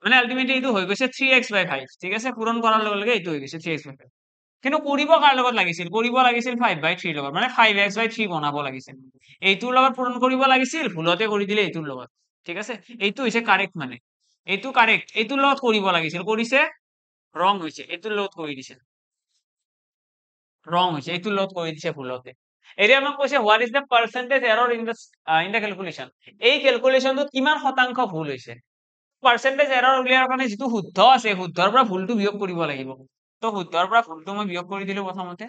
মানে আলটিমেটলি এইটো হৈ গৈছে 3x/5 ঠিক আছে পূৰণ কৰাৰ লগে লগে এইটো হৈ গৈছে 3x/5 কিন্তু কৰিব কাৰ লগত লাগিছিল 5/3 লগত মানে 5x/3 বনাব লাগিছিল এইটোৰ লগত পূৰণ কৰিব লাগিছিল ভুলতে কৰি দিলে এইটোৰ লগত ঠিক আছে এইটো হৈছে কাৰেক্ট মানে এইটো কাৰেক্ট এইটোৰ লগত কৰিব লাগিছিল কৰিছে wrong হৈছে এইটোৰ লগত কৰি দিছে wrong হৈছে এইটোৰ লগত কৰি দিছে ভুলতে এতিয়া আমাক কৈছে what is the percentage error in the calculation এই ক্যালকুলেশনটোত কিমান শতাংশ ভুল হৈছে পার্সেন্টেজ এরর উলিয়াৰ কাৰণে যেটো শুদ্ধ আছে শুদ্ধৰ পৰা ভুলটো বিয়োগ কৰিব লাগিব তো শুদ্ধৰ পৰা ভুলটো মই বিয়োগ কৰি দিলো প্ৰথমতে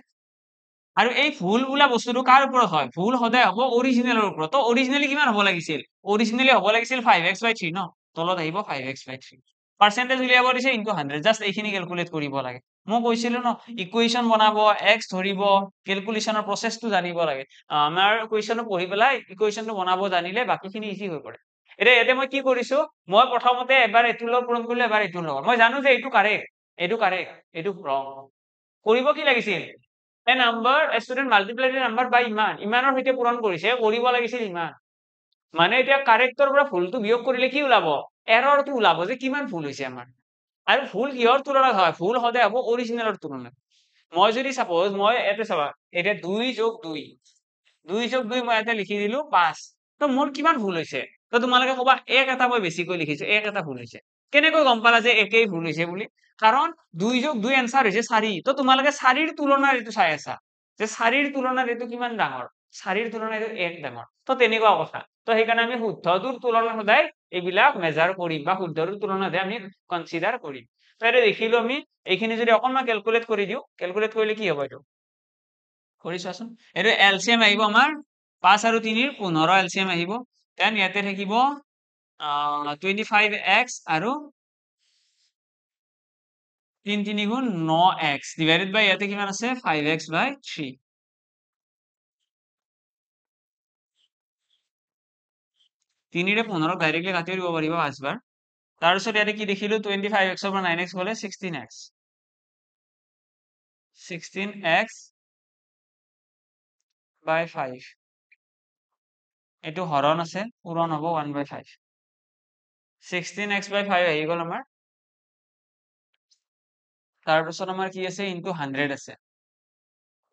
আৰু এই ভুল বোলা বস্তুটো কাৰ ওপৰত হয় ভুল সদায় হ'ব অৰিজিনেলৰ ওপৰত তো অৰিজিনেলি কিমান হ'ব লাগিছিল অৰিজিনেলি হ'ব লাগিছিল 5x/3 ন তলত আহিব 5x/3 পার্সেন্টেজ উলিয়াব দিছে ইনটু 100 জাস্ট এইখিনি ক্যালকুলেট কৰিব লাগে মই কৈছিলো ন ইকুৱেচন বনাব x ধৰিব ক্যালকুলেশনৰ প্ৰসেসটো জানিব লাগে আমাৰ কুৱেচন পঢ়ি পেলাই ইকুৱেচনটো বনাব জানিলে বাকিখিনি ইজি হৈ পৰে এতিয়া মই কি কৰিছো মই প্ৰথমতে এবাৰ এইটোৰ লগত পূৰণ কৰিলো এবাৰ এইটোৰ লগত মই জানো যে এইটো কাৰেক্ট এইটো ৰং কৰিব কি লাগিছিল a number a student multiplied a number by ইমানৰ সৈতে পূৰণ কৰিছে কৰিব লাগিছিল ইমান মানে এতিয়া কাৰেক্টৰ পৰা ভুলটো বিয়োগ কৰিলে কি ওলাব এৰৰটো ওলাব যে কিমান ভুল হৈছে আমাৰ আৰু ভুল কিহৰ তুলনাত হয় ভুল সদায় হ'ব অৰিজিনেলৰ তুলনাত মই যদি সাপোজ মই এতে চাবা এটা 2 + 2 2 + 2 মই এটা লিখি দিলো 5 তো মোৰ কিমান ভুল হৈছে তো তোমালোকে কবা এক এটা মই বেছিকৈ লিখিছো এক এটা ভুল হৈছে কেনেকৈ গম পালা যে একেই ভুল হৈছে বুলি কাৰণ 2 + 2 এনসাৰ হৈছে 4 তো তোমালোকে 4 ৰ তুলনাত এটো চাই আছা যে 4 ৰ তুলনাত এটো কিমান ডাঙৰ 4 ৰ তুলনাত এটো 1 ডাঙৰ তো তেনেকুৱা কথা তো সেইকাৰণে আমি শুদ্ধটোৰ তুলনাত সদায় এইবিলাক মেজাৰ কৰিম বা শুদ্ধটোৰ তুলনাতহে আমি কনসিডাৰ কৰিম তো এটা দেখিলো আমি এইখিনি যদি অকনমান ক্যালকুলেট কৰি দিও ক্যালকুলেট কৰিলে কি হ'ব এটো কৰি চোৱাচোন এটো এলসিএম আহিব আমাৰ 5 আৰু 3 ৰ 15 এলসিএম আহিব দেন ইয়াতে থাকিব 25x আৰু 3 3 গুণ 9x ডিভাইডেড বাই ইয়াতে কিমান আছে 5x/3 3 ৰে 15 ডাইৰেক্টলি কাটি দিব পাৰিব 5 বাৰ তাৰ পিছত ইয়াতে কি দেখিলো 25x ৰ পৰা 9x গলে 16x 16x/5 এইটো হৰণ আছে পূৰণ হ'ব 1/5 16x/5 আহি গল আমাৰ তাৰ পিছত আমাৰ কি আছে ইনটু 100 আছে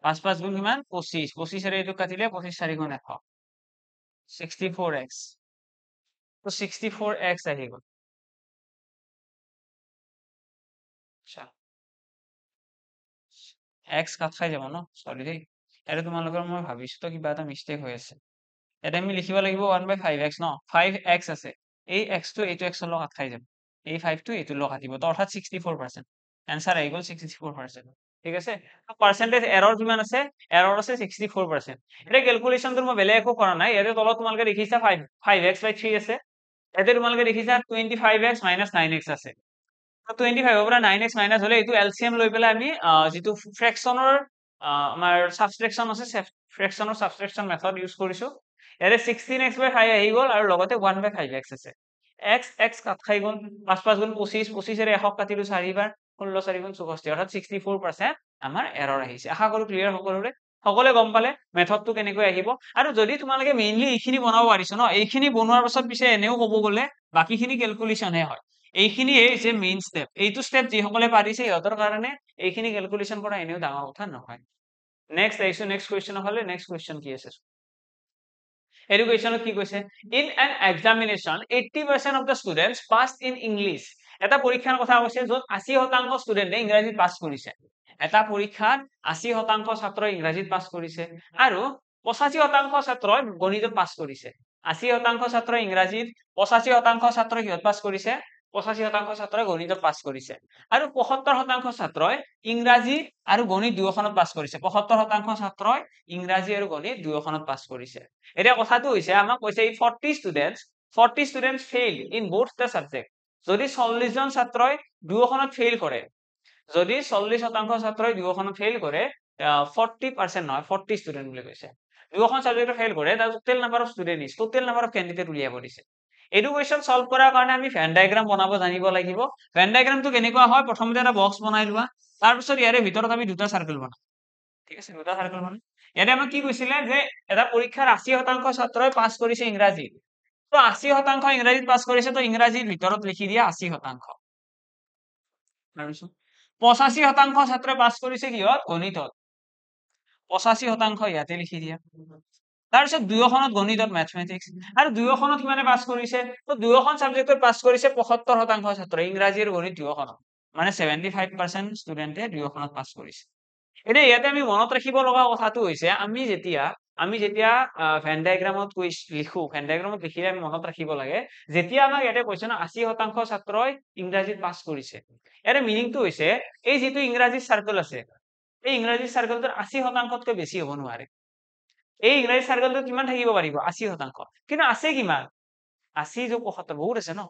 5 5 গুণ কিমান 25 25 ৰে এইটো কাটিলে 25 4 গুণ 100 64x তো 64x আহি গল আচ্ছা x কাট খাই যাব ন সৰি দেই এটা তোমালোকৰ মই ভাবিছো তো কিবা এটা মিস্টেক হৈ আছে এটা আমি লিখিব লাগিব 1/5x ন 5x আছে এই x টো এইটো x ৰ লগত কাট খাই যাব এই 5 টো এইটো লগত কাটিব তো অৰ্থাৎ 64% आंसर আহি গল 64% ঠিক আছে পার্সেন্টেজ এরর কিমান আছে এরর আছে 64% এটা ক্যালকুলেশনটো মই বেলেগ একো কৰা নাই ইয়াতে তলত তোমালোকে দেখিছা 5x/3 আছে ইয়াতে তোমালোকে দেখিছা 25x - 9x আছে তো 25 ৰ পৰা 9x মাইনাস হলে এইটো এলসিএম লৈ পেলাই আমি যেটো ফ্ৰেকশনৰ আমাৰ সাবট্ৰেকশন আছে ফ্ৰেকশনৰ সাবট্ৰেকশন মেথড ইউজ কৰিছো ইয়াতে 16x/5 আহি গল আৰু লগতে 1/5x আছে x কাট খাই গল 5 5 গুণ 25 25 ৰে 100 কাটিলো 4 বাৰ 16 4 গুণ 64 অৰ্থাৎ 64% আমাৰ এৰৰ আহিছে আশা কৰো ক্লিয়াৰ সকলোৱে গম পালে মেথডটো কেনেকৈ আহিব আৰু যদি তোমালোকে মেইনলি এইখিনি বনাব পাৰিছো ন এইখিনি বনোৱাৰ পাছত পিছে এনেও ক'ব গলে বাকিখিনি ক্যালকুলেশনহে হয় এইখিনি যে মেইন স্টেপ এইটো স্টেপ যি সকলে পাৰিছে ইহঁতৰ কাৰণে এইখিনি ক্যালকুলেশন কৰা এনেও ডাঙৰ কথা নহয় নেক্সট আইছো নেক্সট কোৱেশ্চন হলে নেক্সট কোৱেশ্চন কি আছে এডুকেশনত কি কৈছে in an examination 80% of the students passed in English এটা পৰীক্ষাৰ কথা কৈছে যত 80% ষ্টুডেন্টে ইংৰাজীত পাস কৰিছে এটা পৰীক্ষাত 80% ছাত্ৰ ইংৰাজীত পাস কৰিছে আৰু 85% ছাত্ৰই গণিতত পাস কৰিছে 80% ছাত্ৰ ইংৰাজীত 85% ছাত্ৰ কিহত পাস কৰিছে 85% ছাত্ৰই গণিতত পাস কৰিছে আৰু 75% ছাত্ৰই ইংৰাজী আৰু গণিত দুয়োখনত পাস কৰিছে 75% ছাত্ৰই ইংৰাজী আৰু গণিত দুয়োখনত পাস কৰিছে এতিয়া কথাটো হৈছে আমাক কৈছে 40 students failed in both the subject যদি 40 জন ছাত্ৰই দুয়োখনত ফেইল কৰে যদি 40% ছাত্ৰই দুয়োখনত ফেইল কৰে 40% নহয় 40 ষ্টুডেন্ট বুলি কৈছে দুয়োখন সাবজেক্টত ফেইল কৰে the total number of students total number of candidate উলিয়াব দিছে এইটো কুৱেশ্যন সলভ কৰাৰ কাৰণে আমি ভেন ডায়াগ্ৰাম বনাব জানিব লাগিব। ভেন ডায়াগ্ৰামটো কেনেকুৱা হয়, প্ৰথমতে এটা বক্স বনাই লোৱা, তাৰপিছত ইয়াৰে ভিতৰত আমি দুটা চাৰ্কেল বনাম। ঠিক আছে, দুটা চাৰ্কেল বনাম। ইয়াতে আমাক কি কৈছিলে যে এটা পৰীক্ষাৰ 80% ছাত্ৰই পাছ কৰিছে ইংৰাজীত। তো 80% ইংৰাজীত পাছ কৰিছে, তো ইংৰাজীৰ ভিতৰত লিখি দিয়া 80%। তাৰপিছত 85% ছাত্ৰই পাছ কৰিছে কিহত, গণিতত। 85% ইয়াতে লিখি দিয়া। তাৰপিছত দুয়োখনত গণিতত, মেথমেটিক্স, আৰু দুয়োখনত কিমানে পাছ কৰিছে, তো দুয়োখন সাবজেক্টত পাছ কৰিছে 75% ছাত্ৰ, ইংৰাজী আৰু গণিত দুয়োখনত। মানে 75% ষ্টুডেন্টে দুয়োখনত পাছ কৰিছে। এতিয়া ইয়াতে আমি মনত ৰাখিব লগা কথাটো হৈছে, আমি যেতিয়া ভেন ডায়াগ্ৰামত লিখো, ভেন ডায়াগ্ৰামত লিখিলে আমি মনত ৰাখিব লাগে, যেতিয়া আমাক ইয়াতে কৈছে ন 80% ছাত্ৰই ইংৰাজীত পাছ কৰিছে, ইয়াৰে মিনিংটো হৈছে এই যিটো ইংৰাজী চাৰ্কেল আছে, এই ইংৰাজী চাৰ্কেলটোৰ 80%তকৈ বেছি হ'ব নোৱাৰে। এই ইংৰাজী চাৰ্কেলটো কিমান থাকিব পাৰিব, 80%। কিন্তু আছে কিমান, 80 যোগ 75 বহুত আছে ন,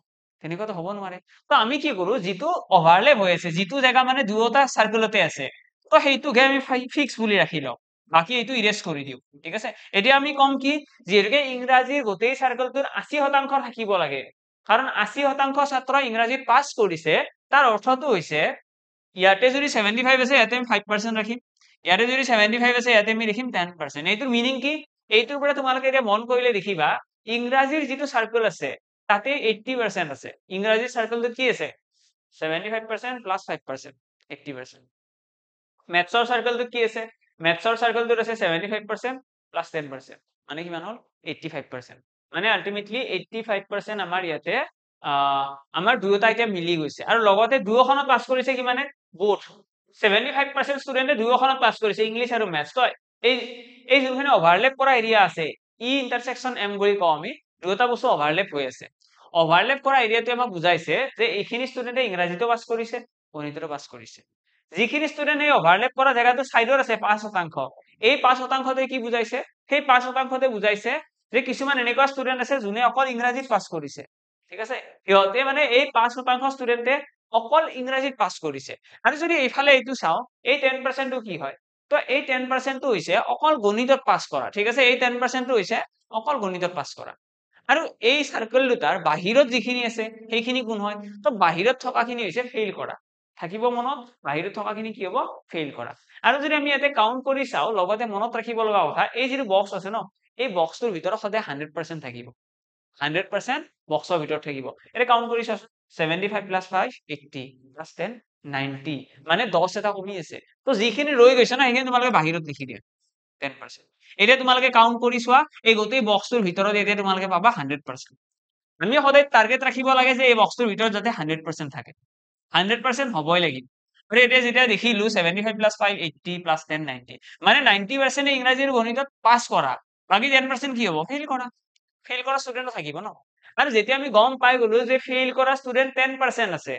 তেনেকুৱাতো হ'ব নোৱাৰে। তো আমি কি কৰো, যিটো অভাৰলেপ হৈ আছে, যিটো জেগা মানে দুয়োটা চাৰ্কেলতে আছে, তো সেইটোকে আমি ফিক্স বুলি ৰাখি লওঁ, বাকী এইটো ইৰেজ কৰি দিওঁ। ঠিক আছে, এতিয়া আমি কম কি, যিহেতুকে ইংৰাজীৰ গোটেই চাৰ্কেলটোৰ 80% থাকিব লাগে, কাৰণ 80% ছাত্ৰ ইংৰাজীত পাছ কৰিছে, তাৰ অৰ্থটো হৈছে ইয়াতে যদি 75 আছে, ইয়াতে আমি 5% ৰাখিম, ইয়াতে যদি 75 আছে, ইয়াতে আমি লিখিম 10%। এইটোৰ মিনিং কি, এইটোৰ পৰা তোমালোকে এতিয়া মন কৰিলে দেখিবা, ইংৰাজীৰ যিটো চাৰ্কেল আছে তাতে 80% আছে, ইংৰাজীৰ চাৰ্কেলটোত কি আছে, 75% প্লাছ 5%, 80%। মেথছৰ চাৰ্কেলটোত কি আছে, মেথছৰ চাৰ্কেলটোত আছে 75% প্লাছ 10%, মানে কিমান হ'ল, 85%। মানে আল্টিমেটলি 85% আমাৰ ইয়াতে আমাৰ দুয়োটা এতিয়া মিলি গৈছে। আৰু লগতে দুয়োখনত পাছ কৰিছে কিমানে, বোথ 75% ষ্টুডেন্টে দুয়োখনত পাছ কৰিছে, ইংলিছ আৰু মেথছ। তই এই যোনখিনি অভাৰলেপ কৰা এৰিয়া আছে, ই ইন্টাৰছেকশন এম বুলি কওঁ আমি, দুয়োটা বস্তু অভাৰলেপ হৈ আছে। অভাৰলেপ কৰা এৰিয়াটোৱে আমাক বুজাইছে যে এইখিনি ষ্টুডেন্টে ইংৰাজীতো পাছ কৰিছে, গণিততো পাছ কৰিছে। যিখিনি ষ্টুডেন্ট এই অভাৰলেপ কৰা জেগাটো চাইডত আছে 5%, এই 5%তে কি বুজাইছে, সেই 5%তে বুজাইছে যে কিছুমান এনেকুৱা ষ্টুডেন্ট আছে যোনে অকল ইংৰাজীত পাছ কৰিছে। ঠিক আছে, সিহঁতে মানে এই 5% ষ্টুডেন্টে অকল ইংৰাজীত পাছ কৰিছে। আৰু যদি এইফালে এইটো চাওঁ, এই 10%টো কি হয়, তো এই 10%টো হৈছে অকল গণিতত পাছ কৰা। ঠিক আছে, এই 10%টো হৈছে অকল গণিতত পাছ কৰা। আৰু এই চাৰ্কেল দুটাৰ বাহিৰত যিখিনি আছে সেইখিনি কোন হয়, তো বাহিৰত থকাখিনি হৈছে ফেইল কৰা। থাকিব মনত, বাহিৰত থকাখিনি কি হ'ব, ফেইল কৰা। আৰু যদি আমি ইয়াতে কাউন্ট কৰি চাওঁ, লগতে মনত ৰাখিব লগা কথা, এই যিটো বক্স আছে ন, এই বক্সটোৰ ভিতৰত সদায় 100% থাকিব, 100% বক্সৰ ভিতৰত থাকিব। এতিয়া কাউন্ট কৰি চাওঁচোন, 75 প্লাছ 5 80 প্লাছ 10 90, মানে 10 এটা কমি আছে। তো যিখিনি ৰৈ গৈছে ন, সেইখিনি তোমালোকে বাহিৰত লিখি দিয়া 10%। এতিয়া তোমালোকে কাউন্ট কৰি চোৱা, এই গোটেই বক্সটোৰ ভিতৰত এতিয়া তোমালোকে পাবা 100%। আমি সদায় টাৰ্গেট ৰাখিব লাগে যে এই বক্সটোৰ ভিতৰত যাতে 100% থাকে, 100% হ'বই লাগিব। আৰু এতিয়া যেতিয়া দেখিলো 75 প্লাছ 5 80 প্লাছ 10 90, মানে 90% ইংৰাজী আৰু গণিতত পাছ কৰা, বাকী 10% কি হ'ব, ফেইল কৰা। ফেইল কৰা ষ্টুডেন্টও থাকিব ন। আৰু যেতিয়া আমি গম পাই গলো যে ফেইল কৰা ষ্টুডেন্ট 10% আছে,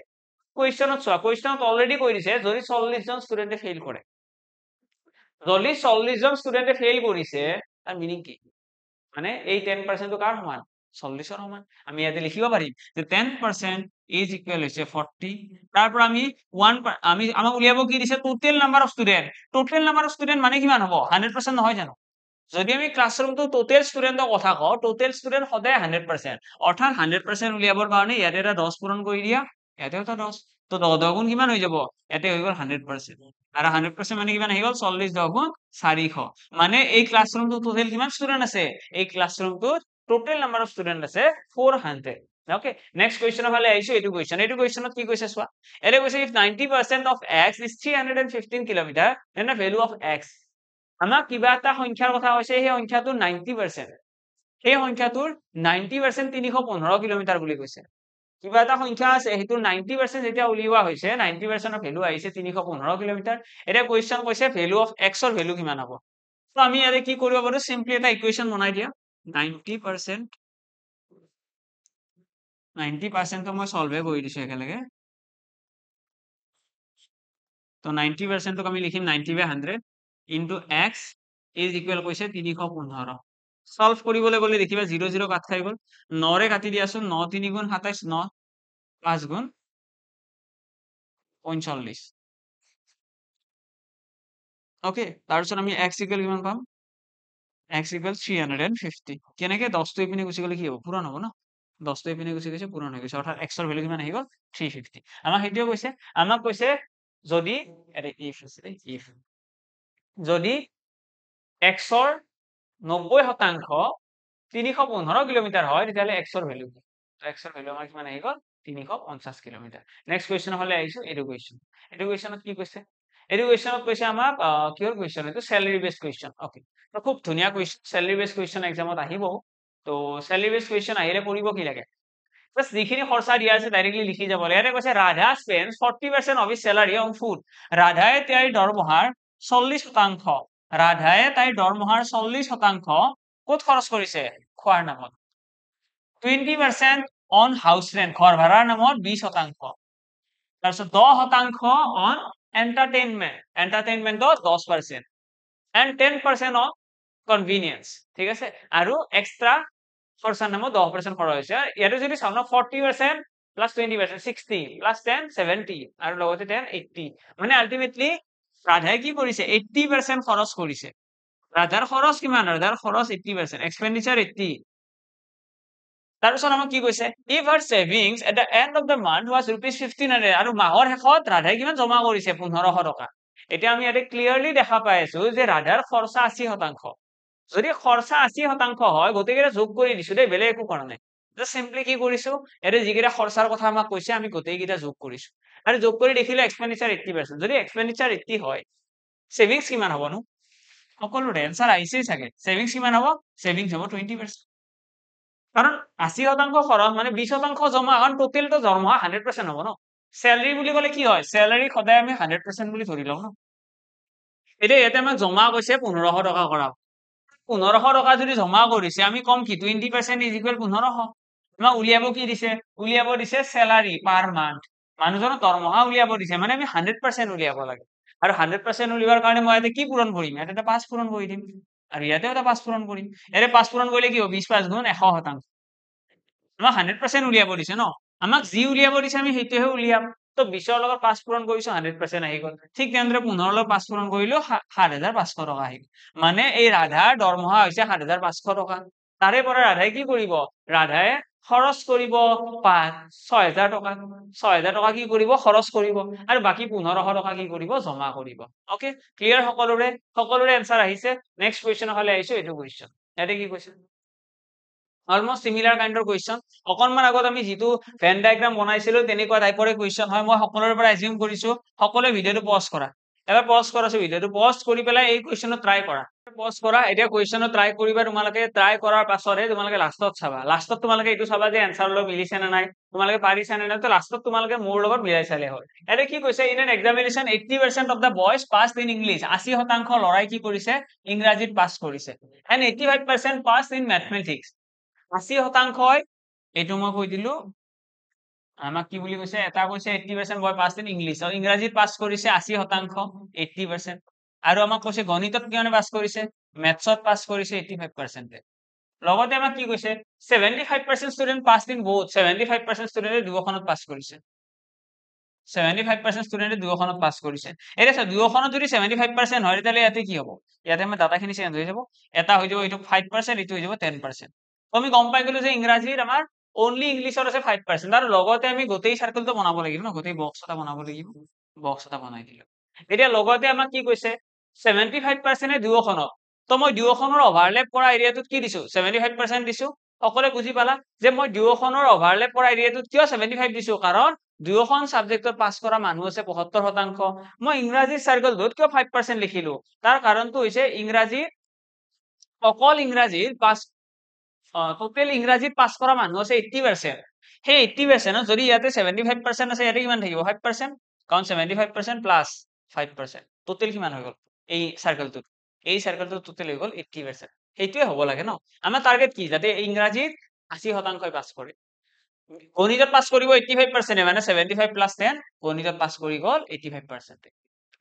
কুৱেশ্যনত চোৱা, কুৱেশ্যনত অলৰেডি কৈ দিছে যদি 40 জন ষ্টুডেন্টে ফেইল কৰে, যদি 40 জন ষ্টুডেন্টে ফেইল কৰিছে, তাৰ মিনিং কি, মানে এই 10%টো কাৰ সমান, 40ৰ সমান। আমি ইয়াতে লিখিব পাৰিম যে 10% ইজ ইকুৱেল হৈছে 40। তাৰ পৰা আমি আমাক উলিয়াব কি দিছে, total number of student. Total number of student মানে কিমান হ'ব, 100% নহয় জানো। যদি আমি ক্লাছৰুমটো টোটেল ষ্টুডেন্টৰ কথা কওঁ, টোটেল ষ্টুডেন্ট সদায় 100%, অৰ্থাৎ 100% উলিয়াবৰ কাৰণে ইয়াতে এটা 10 পূৰণ কৰি দিয়া, ইয়াতে এটা 10, তো 10 গুণ কিমান হৈ যাব, ইয়াতে হৈ গ'ল 100%। আৰু 100% মানে কিমান আহি গ'ল, 40 10 গুণ 400। মানে এই ক্লাছৰুমটো টোটেল কিমান ষ্টুডেন্ট আছে, এই ক্লাছৰুমটোত টোটেল নাম্বাৰ অফ ষ্টুডেন্ট আছে 400। ওকে, নেক্সট কুৱেশ্যনৰ ফালে আহিছো। এইটো কুৱেশ্যনত কি কৈছে চোৱা, এটা কৈছে if 90% of x is 315 kilometre, then the value of x। আমাক কিবা এটা সংখ্যাৰ কথা কৈছে, সেই সংখ্যাটোৰ 90%, সেই সংখ্যাটোৰ 90% 315 কিলোমিটাৰ বুলি কৈছে। কিবা এটা সংখ্যা আছে, সেইটোৰ 90% যেতিয়া উলিওৱা হৈছে, 90% ভেলু আহিছে 315 কিলোমিটাৰ। এতিয়া কুৱেশ্যন কৈছে ভেলু অফ এক্সৰ ভেলু কিমান হ'ব। তো আমি ইয়াতে কি কৰিব পাৰো, চিম্পলি এটা ইকুৱেশ্যন বনাই দিয়া, 90%টো মই সলভে কৰি দিছো একেলগে। তো 90%টোক আমি লিখিম 90/100 ইনটু x ইজ ইকুৱেল কৈছে 315। সলভ কৰিবলৈ গ'লে দেখিবা 0 0 কাট খাই গ'ল, 9ৰে কাটি দিয়াচোন, 9 3 গুণ 27, 9 5 গুণ 45। ওকে, তাৰপিছত আমি x ইকুৱেল কিমান পাম, x ইকুৱেল 350। কেনেকে, 10টো ইপিনে গুচি গ'লে কি হ'ব, পূৰণ হ'ব ন। 10 এইপিনে গুচি গৈছে পূৰণ হৈ গৈছে অৰ্থাৎ x ৰ ভ্যালু কিমান আহি গ'ল 350 আমাক সেইটোৱে কৈছে আমাক কৈছে যদি if যদি x ৰ 90% 315 কিলোমিটাৰ হয় তেতিয়াহ'লে x ৰ ভ্যালু x ৰ ভ্যালু আমাৰ কিমান আহি গ'ল 350 কিলোমিটাৰ নেক্সট কোৱেশ্চন হলে আহিছো এইটো কোৱেশ্চনত কি কৈছে এইটো কোৱেশ্চনত কৈছে আমাক কিহৰ কোৱেশ্চন এইটো স্যালাৰি বেসড কোৱেশ্চন ওকে তো খুব ধুনীয়া কোৱেশ্চন স্যালাৰি বেসড কোৱেশ্চন এক্সামত আহিব তো স্যালাৰি বেসড কোৱেশ্চন আহিলে পঢ়িব কি লাগে বাস যিখিনি খৰচা দিয়া আছে ডাইৰেক্টলি লিখি যাব লাগে ইয়াতে কৈছে Radha spends 40% of his salary on food ৰাধায়ে তাইৰ দৰমহাৰ 40% ৰাধায়ে তাইৰ দৰমহাৰ 40% ক'ত খৰচ কৰিছে খোৱাৰ নামত 20% অন হাউস ৰেন্ট ঘৰ ভাড়াৰ নামত 20% তাৰপিছত 10% অন এন্টাৰটেইনমেন্টত 10% and 10% অন কনভিনিয়েন্স ঠিক আছে আৰু এক্সট্ৰা খৰচাৰ নামত 10% খৰচ হৈছে ইয়াতে যদি চাওঁ 40% প্লাস 20% 60 প্লাস 10 70 আৰু লগতে 10 80 মানে আলটিমেটলি ৰাধাই কি কৰিছে 80% খৰচ কৰিছে ৰাধাৰ খৰচ কিমান ৰাধাৰ খৰচ 80% এক্সপেন্ডিচাৰ 80 তাৰপিছত আমাক কি কৈছে if her savings at the end of the month was rupees 1500 আৰু মাহৰ শেষত ৰাধাই কিমান জমা কৰিছে 1500 টকা এতিয়া আমি ইয়াতে ক্লিয়াৰলি দেখা পাই আছো যে ৰাধাৰ খৰচা 80% যদি খৰচা 80% হয় গোটেইকেইটা যোগ কৰি দিছো দেই বেলেগ একো কৰা নাই জাস্ট সিম্পলি কি কৰিছো ইয়াতে যিকেইটা খৰচাৰ কথা আমাক কৈছে আমি গোটেইকেইটা যোগ কৰিছো আৰু যোগ কৰি দেখিলে এক্সপেন্ডিচাৰ 80% যদি এক্সপেন্ডিচাৰ 80 হয় সেভিংস কিমান হবনো সকলোৰে এনসার আহিছেই চাগে সেভিংস কিমান হ'ব সেভিংস হ'ব 20% কারণ 80% খরচ মানে 20% জমা কারণ টোটাল তো দৰমহা 100% হ'ব ন স্যালারি বুলি ক'লে কি হয় স্যালারি সদায় আমি 100% বুলি ধৰি লওঁ ন এতিয়া ইয়াতে আমাক জমা কৈছে 1500 টকা কৰা 1500 টকা যদি জমা কৰিছে আমি কম কি 20% ইজ ইকুৱেল 1500 আমাক উলিয়াব কি দিছে উলিয়াব দিছে স্যালাৰি পাৰ মান্থ মানুহজনৰ দৰমহা উলিয়াব দিছে মানে আমি 100% উলিয়াব লাগে আৰু 100% উলিয়াবৰ কাৰণে মই ইয়াতে কি পূৰণ কৰিম ইয়াতে এটা 5 পূৰণ কৰি দিম আৰু ইয়াতেও এটা 5 পূৰণ কৰিম ইয়াতে 5 পূৰণ কৰিলে কি হ'ব 20 5 গুণ 100% আমাক 100% উলিয়াব দিছে ন আমাক যি উলিয়াব দিছে আমি সেইটোহে উলিয়াম তো 20ৰ লগত 5 পূৰণ কৰিছো 100% আহি গ'ল ঠিক তেনেদৰে 15ৰ লগত 5 পূৰণ কৰিলো 7500 টকা আহিল মানে এই ৰাধাৰ দৰমহা হৈছে 7500 টকা তাৰে পৰা ৰাধাই কি কৰিব ৰাধাই খৰচ কৰিব 6000 টকা 6000 টকা কি কৰিব খৰচ কৰিব আৰু বাকি 1500 টকা কি কৰিব জমা কৰিব ওকে ক্লিয়াৰ সকলোৰে এনসাৰ আহিছে নেক্সট কোৱেশ্চন হলে আহিছো এইটো কোৱেশ্চন ইয়াতে কি কৈছে অলমোস্ট সিমিলাৰ কাইন্ডৰ কোৱেশ্চন অকনমান আগত আমি যেটো ভেন ডায়াগ্ৰাম বনাইছিলো তেনেকুৱা টাইপৰে কোৱেশ্চন হয় মই সকলোৰে পৰা এজিউম কৰিছো সকলোৱে ভিডিওটো পজ কৰা এবাৰ পজ কৰাছো ভিডিওটো পজ কৰি পেলাই এই কোৱেশ্চনটো ট্ৰাই কৰা পজ কৰা এতিয়া কোৱেশ্চনটো ট্ৰাই কৰিবা তোমালোকে ট্ৰাই কৰাৰ পাছতহে তোমালোকে লাষ্টত চাবা লাষ্টত তোমালোকে এইটো চাবা যে এনসাৰ লৈ মিলিছে নে নাই তোমালোকে পাৰিছা নে নাই তো লাষ্টত তোমালোকে মোৰ লগত মিলাই চালে হয় এতে কি কৈছে in an examination 80% of the boys passed in English 80% লৰাই কি কৰিছে ইংৰাজীত পাস কৰিছে এন্ড 85% পাস ইন ম্যাথমেটিক্স 80% এইটো মই কৈ দিলো আমাক কি বুলি কৈছে এটা কৈছে 80% বয় পাস ইন ইংলিশ আৰু ইংৰাজীত পাস কৰিছে 80% 80% আৰু আমাক কৈছে গণিতত কিমানে পাস কৰিছে মেথছত পাস কৰিছে 85% লগতে আমাক কি কৈছে 75% ষ্টুডেন্ট পাস ইন বোথ 75% ষ্টুডেন্টে দুয়োখনত পাস কৰিছে 75% ষ্টুডেন্টে দুয়োখনত পাস কৰিছে এতিয়া চা দুয়োখনত যদি 75% হয় তেতিয়ালে ইয়াতে কি হ'ব ইয়াতে আমাৰ ডাটাখিনি চেঞ্জ হৈ যাব এটা হৈ যাব এইটো 5% এইটো হৈ যাব 10% আমি গম পাই গলো যে ইংৰাজীত আমাৰ only ইংলিশত আছে 5% আৰু লগতে আমি গোটেই সাৰ্কেলটো বনাব লাগিব ন গোটেই বক্স এটা বনাব লাগিব বক্স এটা বনাই দিলো এতিয়া লগতে আমাক কি কৈছে 75% এ দুয়োখনত তো মই দুয়োখনৰ ওভাৰলেপ কৰা এৰিয়াটোত কি দিছো 75% দিছো সকলোৱে বুজি পালা যে মই দুয়োখনৰ ওভাৰলেপ কৰা এৰিয়াটোত কিয় 75 দিছো কাৰণ দুয়োখন সাবজেক্টত পাস কৰা মানুহ আছে 75% মই ইংৰাজী সাৰ্কেলটোত কিয় 5% লিখিলো তাৰ কাৰণটো হৈছে ইংৰাজী অকল ইংৰাজীত পাস টোটেল ইংৰাজীত পাস কৰা মানুহ আছে 80% সেই 80% যদি ইয়াতে 75% আছে ইয়াতে কিমান থাকিব 5% কাৰণ 75% প্লাস 5% টোটেল কিমান হৈ গ'ল এই সাৰ্কেলটোত টোটেল হৈ গ'ল 80% সেইটোৱে হ'ব লাগে ন আমাৰ টাৰ্গেট কি যাতে ইংৰাজীত 80% পাস কৰে গণিতত পাস কৰিব 85% মানে 75 প্লাস 10 গণিতত পাস কৰি গ'ল 85%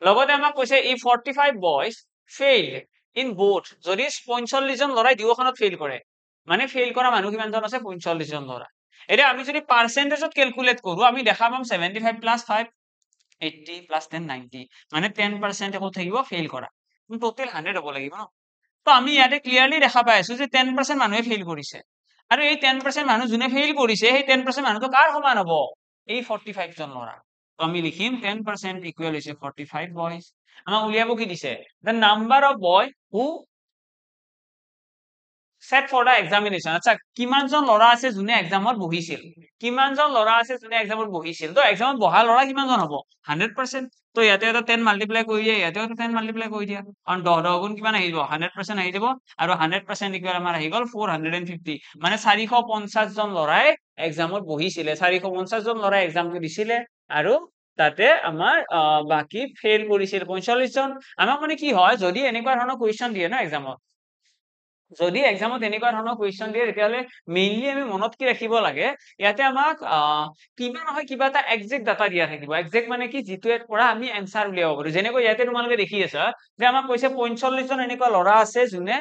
লগতে আমাক কৈছে ই 45 বয়জ ফেইলড ইন বোথ যদি 45 জন লৰাই দুয়োখনত ফেইল কৰে মানে ফেইল কৰা মানুহ কিমানজন আছে 45 জন লৰা এতিয়া আমি যদি পাৰ্সেন্টেজত ক্যালকুলেট কৰো আমি দেখা পাম 75 প্লাস 5 80 প্লাস 10 90 মানে 10% একো থাকিব ফেইল কৰা টোটাল 100 হ'ব লাগিব ন তো আমি ইয়াতে ক্লিয়াৰলি দেখা পাই আছো যে 10% মানুহে ফেইল কৰিছে আৰু এই 10% মানুহ যোনে ফেইল কৰিছে সেই 10% মানুহটো কাৰ সমান হ'ব এই 45 জন ল'ৰা তো আমি লিখিম 10% ইকুৱেল হৈছে 45 বয়জ আমাক উলিয়াব কি দিছে the number of boy who set for the examination আচ্ছা কিমানজন ল'ৰা আছে যোনে এক্সামত বহিছিল কিমানজন ল'ৰা আছে যোনে এক্সামত বহিছিল তো এক্সামত বহা ল'ৰা কিমানজন হ'ব 100% তো ইয়াতে এটা 10 মাল্টিপ্লাই কৰি দিয়া ইয়াতেও এটা 10 মাল্টিপ্লাই কৰি দিয়া কাৰণ 10 গুণ কিমান আহি যাব 100% আহি যাব আৰু 100% ইকুৱেল আমাৰ আহি গ'ল 450 মানে 450 জন ল'ৰাই এক্সামত বহিছিলে 450 জন ল'ৰাই এক্সামটো দিছিলে আৰু তাতে আমাৰ বাকি ফেইল কৰিছিল 45 জন আমাক মানে কি হয় যদি এনেকুৱা ধৰণৰ কুৱেশ্যন দিয়ে না এক্সামত যদি এক্সামত এনেকুৱা ধৰণৰ কুৱেশ্যন দিয়ে তেতিয়াহ'লে মেইনলি আমি মনত কি ৰাখিব লাগে ইয়াতে আমাক কিবা নহয় কিবা এটা একজেক্ট ডাটা দিয়া থাকিব একজেক্ট মানে কি যিটোৰ পৰা আমি এনসাৰ উলিয়াব পাৰো যেনেকৈ ইয়াতে তোমালোকে দেখি আছা যে আমাক কৈছে 45 জন এনেকুৱা ল'ৰা আছে যোনে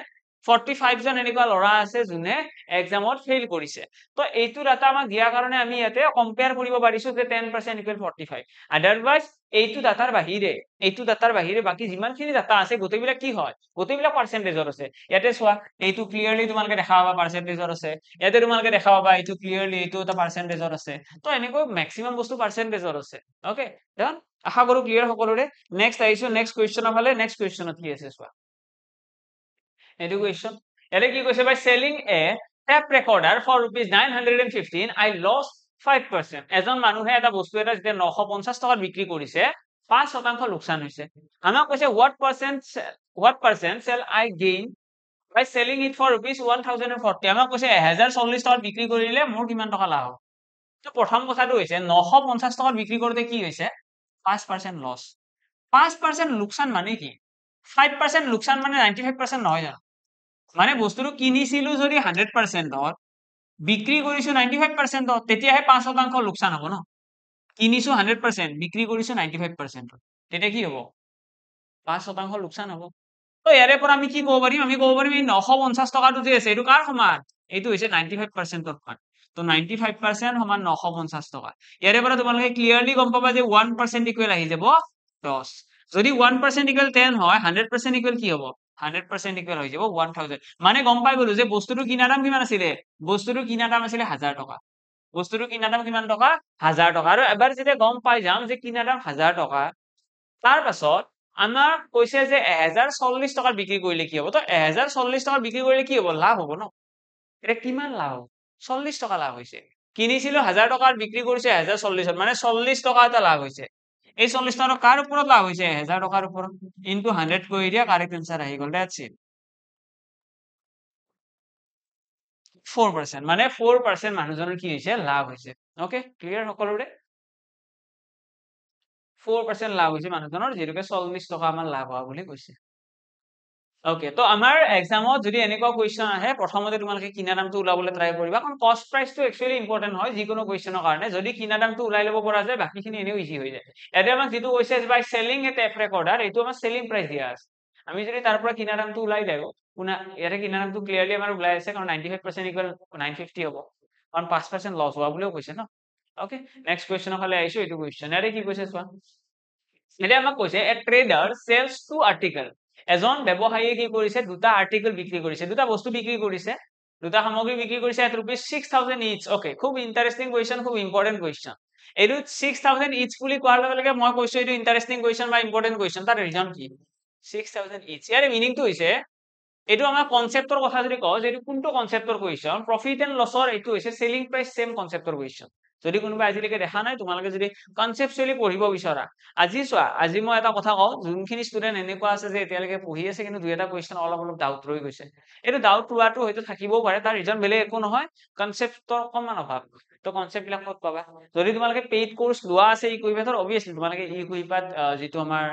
45 জন এনেকুৱা ল'ৰা আছে যোনে এক্সামত ফেইল কৰিছে তো এইটো ডাটা আমাক দিয়াৰ কাৰণে আমি ইয়াতে কম্পেয়াৰ কৰিব পাৰিছো যে 10% ইকুৱেল 45 আদাৰৱাইজ এইটো ডাটাৰ বাহিৰে বাকি যিমানখিনি ডাটা আছে গোটেইবিলাক কি হয় গোটেইবিলাক পাৰ্চেন্টেজত আছে ইয়াতে চোৱা এইটো ক্লিয়াৰলি তোমালোকে দেখা পাবা পাৰ্চেন্টেজত আছে ইয়াতে তোমালোকে দেখা পাবা এইটো ক্লিয়াৰলি এইটো এটা পাৰ্চেন্টেজত আছে তো এনেকৈ ম্যাক্সিমাম বস্তু পাৰ্চেন্টেজত আছে ওকে দেন আশা কৰো ক্লিয়াৰ সকলোৰে নেক্সট আহিছো নেক্সট কুৱেশ্যনৰ ফালে নেক্সট কুৱেশ্যনত কি আছে চোৱা এইটো কুৱেশ্যন ইয়াতে কি কৈছে by selling a tape recorder for ₹915 I lost 5% এজন মানুহে এটা বস্তু এটা যেতিয়া 950 টকাত বিক্ৰী কৰিছে 5% লোকচান হৈছে আমাক কৈছে what percent shall I gain by selling it for ₹1040 আমাক কৈছে 1040 টকাত বিক্ৰী কৰিলে মোৰ কিমান টকা লাভ হ'ব তো প্ৰথম কথাটো হৈছে 950 টকাত বিক্ৰী কৰোতে কি হৈছে 5% লছ 5% লোকচান মানে কি 5% লোকচান মানে 95% নহয় জানো মানে বস্তুটো কিনিছিলো যদি 100%ত বিক্ৰী কৰিছো 95%ত তেতিয়াহে 5% লোকচান হ'ব ন কিনিছো 100% বিক্ৰী কৰিছো 95%ত তেতিয়া কি হ'ব 5% লোকচান হ'ব তো ইয়াৰে পৰা আমি কি ক'ব পাৰিম আমি ক'ব পাৰিম এই 950 টকাটো যে আছে এইটো কাৰ সমান এইটো হৈছে 95%ৰ সমান তো 95% সমান 950 টকা ইয়াৰে পৰা তোমালোকে ক্লিয়াৰলি গম পাবা যে 1% ইকুৱেল আহি যাব 10 যদি 1% ইকুৱেল 10 হয় 100% ইকুৱেল কি হ'ব 100% ইকুৱেল হৈ যাব 1000 মানে গম পাই গলো যে বস্তুটো কিনা দাম কিমান আছিলে বস্তুটো কিনা দাম আছিলে 1000 টকা বস্তুটো কিনা দাম কিমান টকা 1000 টকা আৰু এবাৰ যেতিয়া গম পাই যাম যে কিনা দাম 1000 টকা তাৰ পাছত আমাক কৈছে যে 1040 টকাত বিক্ৰী কৰিলে কি হ'ব তো 1040 টকাত বিক্ৰী কৰিলে কি হ'ব লাভ হ'ব ন এটা কিমান লাভ 40 টকা লাভ হৈছে কিনিছিলো 1000 টকাত বিক্ৰী কৰিছে 1040 মানে 40 টকা এটা লাভ হৈছে এই 40 টকা কাৰ ওপৰত লাভ হৈছে 1000 টকাৰ ওপৰত ইনটু 100 কৰি দিয়া কাৰেক্ট আনসাৰ আহি গ'ল দ্যাটস ইট 4% মানে 4% মানুহজনৰ কি হৈছে লাভ হৈছে ওকে ক্লিয়াৰ সকলোৰে 4% লাভ হৈছে মানুহজনৰ যেটোকে 40 টকা আমাৰ লাভ হোৱা বুলি কৈছে ওকে তো আমাৰ এক্সামত যদি এনেকুৱা কুৱেশ্যন আহে প্ৰথমতে তোমালোকে কিনা দামটো ওলাবলৈ ট্ৰাই কৰিবা কাৰণ কষ্ট প্ৰাইচটো একচুৱেলি ইম্পৰ্টেন্ট হয় যিকোনো কুৱেশ্যনৰ কাৰণে যদি কিনা দামটো ওলাই ল'ব পৰা যায় বাকিখিনি এনেও ইজি হৈ যায় ইয়াতে আমাক যিটো কৈছে by selling a tape recorder এইটো আমাৰ সেলিং প্ৰাইচ দিয়া আছে আমি যদি তাৰ পৰা কিনা দামটো ওলাই দিও ইয়াতে কিনা দামটো ক্লিয়াৰলি আমাৰ ওলাই আছে কাৰণ 95% ইকুৱেল 950 হ'ব কাৰণ 5% লছ হোৱা বুলিও কৈছে ন ওকে নেক্সট কুৱেশ্যনৰ ফালে আহিছো এইটো কুৱেশ্যন ইয়াতে কি কৈছে চোৱা এতিয়া আমাক কৈছে এ ট্ৰেডাৰ সেলস টু আৰ্টিকেল এজন ব্যৱসায়ীয়ে কি কৰিছে দুটা আৰ্টিকেল বিক্ৰী কৰিছে দুটা বস্তু বিক্ৰী কৰিছে দুটা সামগ্ৰী বিক্ৰী কৰিছে at ₹6000 each ওকে খুব ইন্টাৰেষ্টিং কুৱেশ্যন খুব ইম্পৰ্টেন্ট কুৱেশ্যন এইটো 6000 each বুলি কোৱাৰ লগে লগে মই কৈছো এইটো ইন্টাৰেষ্টিং কুৱেশ্যন বা ইম্পৰ্টেন্ট কুৱেশ্যন তাৰ ৰিজন কি 6000 each ইয়াৰ মিনিংটো হৈছে এইটো আমাৰ কনসেপ্টৰ কথা যদি কওঁ যে এইটো কোনটো কনসেপ্টৰ কুৱেশ্যন প্ৰফিট এণ্ড লছৰ এইটো হৈছে সেলিং প্ৰাইচ সেম কনসেপ্টৰ কুৱেশ্যন যদি কোনোবা আজিলৈকে দেখা নাই তোমালোকে যদি কনসেপচুৱেলি পঢ়িব বিচৰা আজি চোৱা আজি মই এটা কথা কওঁ যোনখিনি ষ্টুডেন্ট এনেকুৱা আছে যে এতিয়ালৈকে পঢ়ি আছে কিন্তু দুই এটা কুৱেশ্যন অলপ ডাউট ৰৈ গৈছে এইটো ডাউট লোৱাটো হয়তো থাকিবও পাৰে তাৰ ৰিজন বেলেগ একো নহয় কনসেপ্টৰ অকমান অভাৱ তো কনসেপ্ট বিলাক ক'ত পাবা যদি তোমালোকে পেইড কোৰ্স লোৱা আছে ইকুইপাতৰ অবভিয়াছলি তোমালোকে ইকুইপাত যিটো আমাৰ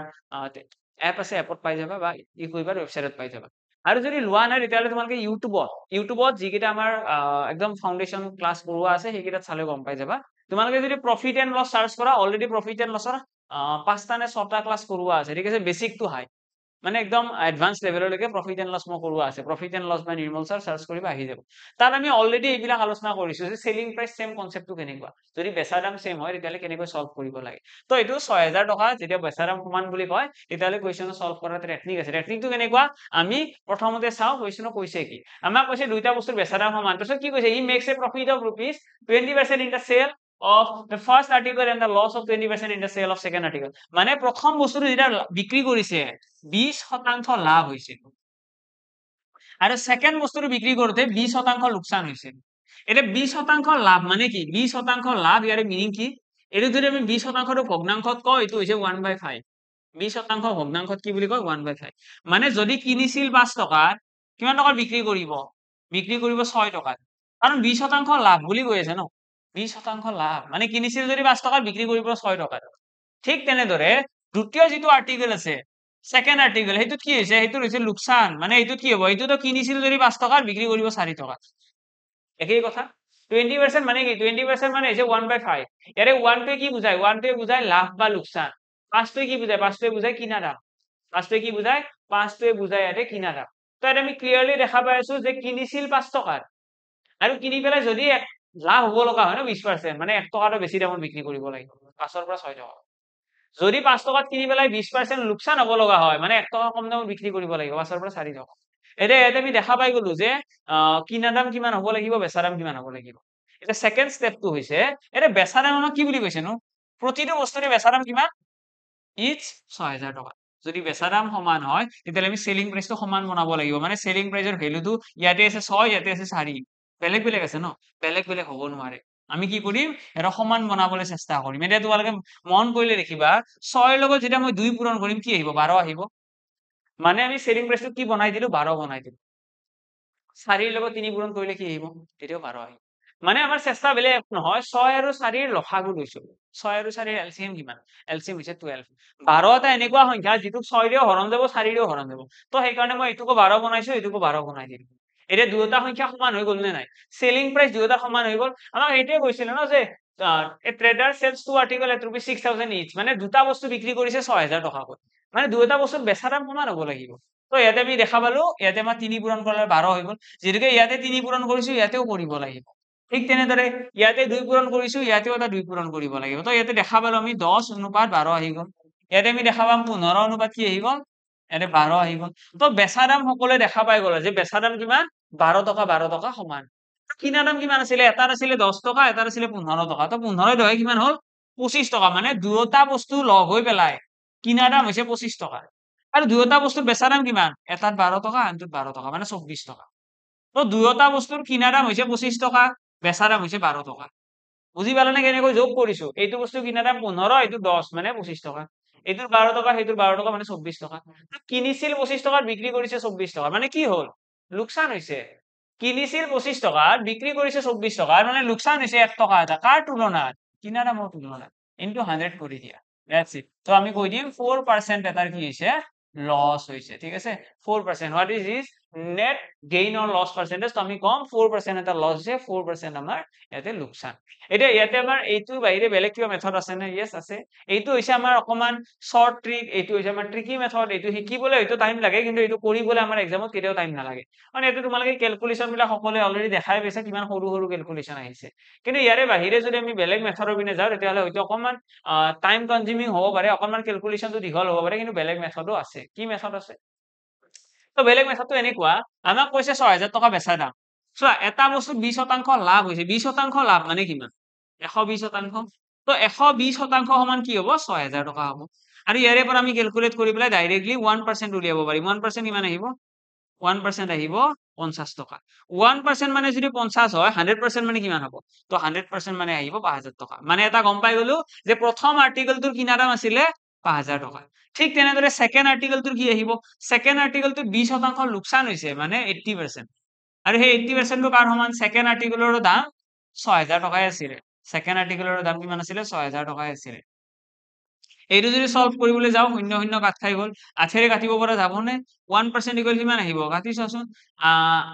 এপ আছে এপত পাই যাবা বা ইকুইপাত ৱেবসাইটত পাই যাবা আৰু যদি লোৱা নাই তেতিয়াহ'লে তোমালোকে ইউটিউবত যিকেইটা আমাৰ একদম ফাউণ্ডেশ্যন ক্লাছ কৰোৱা আছে সেইকেইটাত চালে গম পাই যাবা তোমালোকে যদি প্ৰফিট এণ্ড লছ চাৰ্চ কৰা অলৰেডি প্ৰফিট এণ্ড লছৰ 5টা নে 6টা ক্লাছ কৰোৱা আছে ঠিক আছে বেসিক টু হাই মানে একদম এডভান্স লেভেললৈকে প্ৰফিট এণ্ড লছ মই কৰোৱা আছে। Profit and loss by Nirmal sir search কৰিবা আহি যাব। তাত আমি অলৰেডি এইবিলাক আলোচনা কৰিছো যে চেলিং প্ৰাইচ চেম কনচেপ্টটো কেনেকুৱা, যদি বেচা দাম চেম হয় তেতিয়াহ'লে কেনেকৈ সলভ কৰিব লাগে। তো এইটো 6000 টকা যেতিয়া বেচা দাম সমান বুলি কয় তেতিয়াহ'লে কুৱেশ্যনটো সলভ কৰাৰ টেকনিক আছে। টেকনিকটো কেনেকুৱা, আমি প্ৰথমতে চাওঁ কুৱেশ্যনক কৈছে কি, আমাক কৈছে দুইটা বস্তুৰ বেচা দাম সমান, তাৰপিছত কি কৈছে, he makes a profit of rupees 20% in the sale of the first article and the loss of 20% in the sale of second article। মানে প্ৰথম বস্তুটো যেতিয়া বিক্ৰী কৰিছে 20% লাভ হৈছে আৰু সেকেন্ড বস্তুটো বিক্ৰী কৰোতে 20% লোকচান হৈছে। এতিয়া 20% লাভ মানে কি, 20% লাভ ইয়াৰে মিনিং কি, এইটো যদি আমি 20%টো ভগ্নাংশত কওঁ এইটো হৈছে 1/5। 20% ভগ্নাংশত কি বুলি কয় 1/5। মানে যদি কিনিছিল 5 টকাত কিমান টকাত বিক্ৰী কৰিব, বিক্ৰী কৰিব 6 টকাত, কাৰণ 20% লাভ বুলি কৈ আছে ন, 20% লাভ মানে কিনিছিল যদি 5 টকাত বিক্ৰী কৰিব 6 টকাত। ঠিক তেনেদৰে দ্বিতীয় যিটো আৰ্টিকেল আছে সেকেন্ড আৰ্টিকেল, সেইটোত কি হৈছে, সেইটোত হৈছে লোকচান, মানে এইটোত কি হ'ব, এইটোতো কিনিছিল যদি 5 টকাত বিক্ৰী কৰিব 4 টকাত। একেই কথা। 20% মানে কি, 20% মানে হৈছে 1/5। ইয়াৰে 1 টোৱে কি বুজায়, 1 টোৱে বুজায় লাভ বা লোকচান। 5 টোৱে কি বুজায়, 5 টোৱে বুজায় কিনা দাম। 5 টোৱে কি বুজায়, 5 টোৱে বুজায় ইয়াতে কিনা দাম। তো ইয়াতে আমি ক্লিয়াৰলি দেখা পাই আছো যে কিনিছিল 5 টকাত আৰু কিনি পেলাই যদি লাভ হ'ব লগা হয় ন 20%, মানে 1 টকাটো বেছি দামত বিক্ৰী কৰিব লাগিব, 5 পৰা 6 টকা। যদি 5 টকাত কিনি পেলাই 20% লোকচান হ'ব লগা হয়, মানে 1 টকা কম দামত বিক্ৰী কৰিব লাগিব, 5 পৰা 4 টকা। এতিয়া ইয়াতে আমি দেখা পাই গলো যে কিনা দাম কিমান হ'ব লাগিব, বেচা দাম কিমান হ'ব লাগিব। এতিয়া সেকেন্ড স্টেপটো হৈছে, এতিয়া বেচা দাম আমাক কি বুলি কৈছে নো, প্ৰতিটো বস্তুৰে বেচা দাম কিমান, ইচ 6000 টকা। যদি বেচা দাম সমান হয় তেতিয়াহ'লে আমি সেলিং প্ৰাইচটো সমান বনাব লাগিব, মানে সেলিং প্ৰাইচৰ ভ্যালুটো ইয়াতে আছে 6, ইয়াতে আছে 4, বেলেগ বেলেগ আছে ন, বেলেগ বেলেগ হ'ব নোৱাৰে। আমি কি কৰিম, এটা সমান বনাবলৈ চেষ্টা কৰিম। এতিয়া তোমালোকে মন কৰিলে দেখিবা 6 লগত যেতিয়া মই 2 পূৰণ কৰিম কি আহিব, 12 আহিব। মানে আমি সেলিং প্ৰাইচটো কি বনাই দিলো, 12 বনাই দিলো। 4 লগত 3 পূৰণ কৰিলে কি আহিব, তেতিয়াও 12 আহিব। মানে আমাৰ চেষ্টা বেলেগ একো নহয়, 6 আৰু 4 ৰ লসাগু লৈছো। 6 আৰু 4 ৰ এলচিএম কিমান, এলচিএম হৈছে 12। 12 এটা এনেকুৱা সংখ্যা যিটোক 6 দিও হৰণ যাব, 4 দিও হৰণ যাব। তো সেইকাৰণে মই এইটোকো 12 বনাইছো, এইটোকো 12 বনাই দিলো। এতিয়া দুয়োটা সংখ্যা সমান হৈ গ'ল নে নাই, সেলিং প্ৰাইচ দুয়োটা সমান হৈ গ'ল। আমাক এইটোৱে কৈছিলে ন যে a trader sells two article at rupees 6000 each, মানে দুটা বস্তু বিক্ৰী কৰিছে 6000 টকাকৈ, মানে দুয়োটা বস্তুৰ বেচা দাম সমান হ'ব লাগিব। তো ইয়াতে আমি দেখা পালো, ইয়াতে আমাৰ 3 পূৰণ কৰিলে 12 হৈ গ'ল, যিহেতুকে ইয়াতে 3 পূৰণ কৰিছো ইয়াতেও কৰিব লাগিব। ঠিক তেনেদৰে ইয়াতে 2 পূৰণ কৰিছো, ইয়াতেও এটা 2 পূৰণ কৰিব লাগিব। তো ইয়াতে দেখা পালো আমি 10:12 আহি গ'ল। ইয়াতে আমি দেখা পাম 15 কি আহি গ'ল, ইয়াতে 12 আহি গ'ল। তো বেচা দাম সকলোৱে দেখা পাই গ'ল যে বেচা দাম কিমান, 12 টকা 12 টকা সমান। কিনা দাম কিমান আছিলে, এটাত আছিলে 10 টকা, এটাত আছিলে 15 টকা। তো 15 10 কিমান হ'ল, 25 টকা। মানে দুয়োটা বস্তু লগ হৈ পেলাই কিনা দাম হৈছে 25 টকা। আৰু দুয়োটা বস্তুৰ বেচা দাম কিমান, এটাত 12 টকা, আনটোত 12 টকা, মানে 24 টকা। তো দুয়োটা বস্তুৰ কিনা দাম হৈছে 25 টকা, বেচা দাম হৈছে 12 টকা। বুজি পালানে কেনেকৈ যোগ কৰিছো, এইটো বস্তু কিনা দাম 15, এইটো 10, মানে 25 টকা। এইটোৰ 12 টকা, সেইটোৰ 12 টকা, মানে 24 টকা। কিনিছিল 25 টকাত, বিক্ৰী কৰিছে 24 টকা, মানে কি হ'ল, লোকচান হৈছে। কিনিছিল 25 টকাত, বিক্ৰী কৰিছে 24 টকা, মানে লোকচান হৈছে 1 টকা এটা, কাৰ তুলনাত, কিনা দামৰ তুলনাত, ইনটু 100 কৰি দিয়া। That's it. তো আমি কৈ দিম 4% এটাৰ কি হৈছে, লছ হৈছে। ঠিক আছে, 4%। What is is net gain or loss percentage, তো আমি কম 4% এটা লস হৈছে, 4% আমাৰ ইয়াতে লোকচান। এতিয়া ইয়াতে আমাৰ এইটোৰ বাহিৰে বেলেগ কিবা মেথড আছে নে, ইয়েস আছে। এইটো হৈছে আমাৰ অকমান শৰ্ট ট্ৰিক, এইটো হৈছে আমাৰ ট্ৰিকি মেথড। এইটো শিকিবলৈ হয়তো টাইম লাগে, কিন্তু এইটো কৰিবলৈ আমাৰ এক্সামত কেতিয়াও টাইম নালাগে, মানে এইটো তোমালোকে কেলকুলেশ্যন বিলাক সকলোৱে অলৰেডি দেখাই পাইছে, কিমান সৰু সৰু কেলকুলেশ্যন আহিছে। কিন্তু ইয়াৰে বাহিৰে যদি আমি বেলেগ মেথডৰ পিনে যাওঁ তেতিয়াহ'লে হয়তো অকমান টাইম কনজিউমিং হ'ব পাৰে, অকমান কেলকুলেশ্যনটো দীঘল হ'ব পাৰে, কিন্তু বেলেগ মেথডো আছে। কি মেথড আছে, তো বেলেগ মেথডটো এনেকুৱা, আমাক কৈছে 6000 টকা বেচা দাম। চোৱা, এটা বস্তু 20% লাভ হৈছে, 20% লাভ মানে কিমান, 120%। তো 120% সমান কি হ'ব, 6000 টকা হ'ব। আৰু ইয়াৰে পৰা আমি কেলকুলেট কৰি পেলাই ডাইৰেক্টলি 1% উলিয়াব পাৰিম। 1% কিমান আহিব, 1% আহিব 50 টকা। 1% মানে যদি 50 হয়, 100% মানে কিমান হ'ব, তো 100% মানে আহিব 5000 টকা। মানে এটা গম পাই গলো যে প্ৰথম আৰ্টিকেলটোৰ কিনা দাম আছিলে 5000 টকা। ঠিক তেনেদৰে সেকেন্ড আৰ্টিকেলটোৰ কি আহিব, সেকেন্ড আৰ্টিকেলটোৰ 20% লোকচান হৈছে, মানে 80%। আৰু সেই 80%টো কাৰ সমান, সেকেন্ড আৰ্টিকেলৰো দাম 6000 টকাই আছিলে। সেকেন্ড আৰ্টিকেলৰো দাম কিমান আছিলে, 6000 টকাই আছিলে। এইটো যদি সলভ কৰিবলৈ যাওঁ, শূন্য শূন্য কাট খাই গ'ল, 8ৰে কাটিব পৰা যাবনে, 1% ইকুৱেল কিমান আহিব, কাটি চোৱাচোন,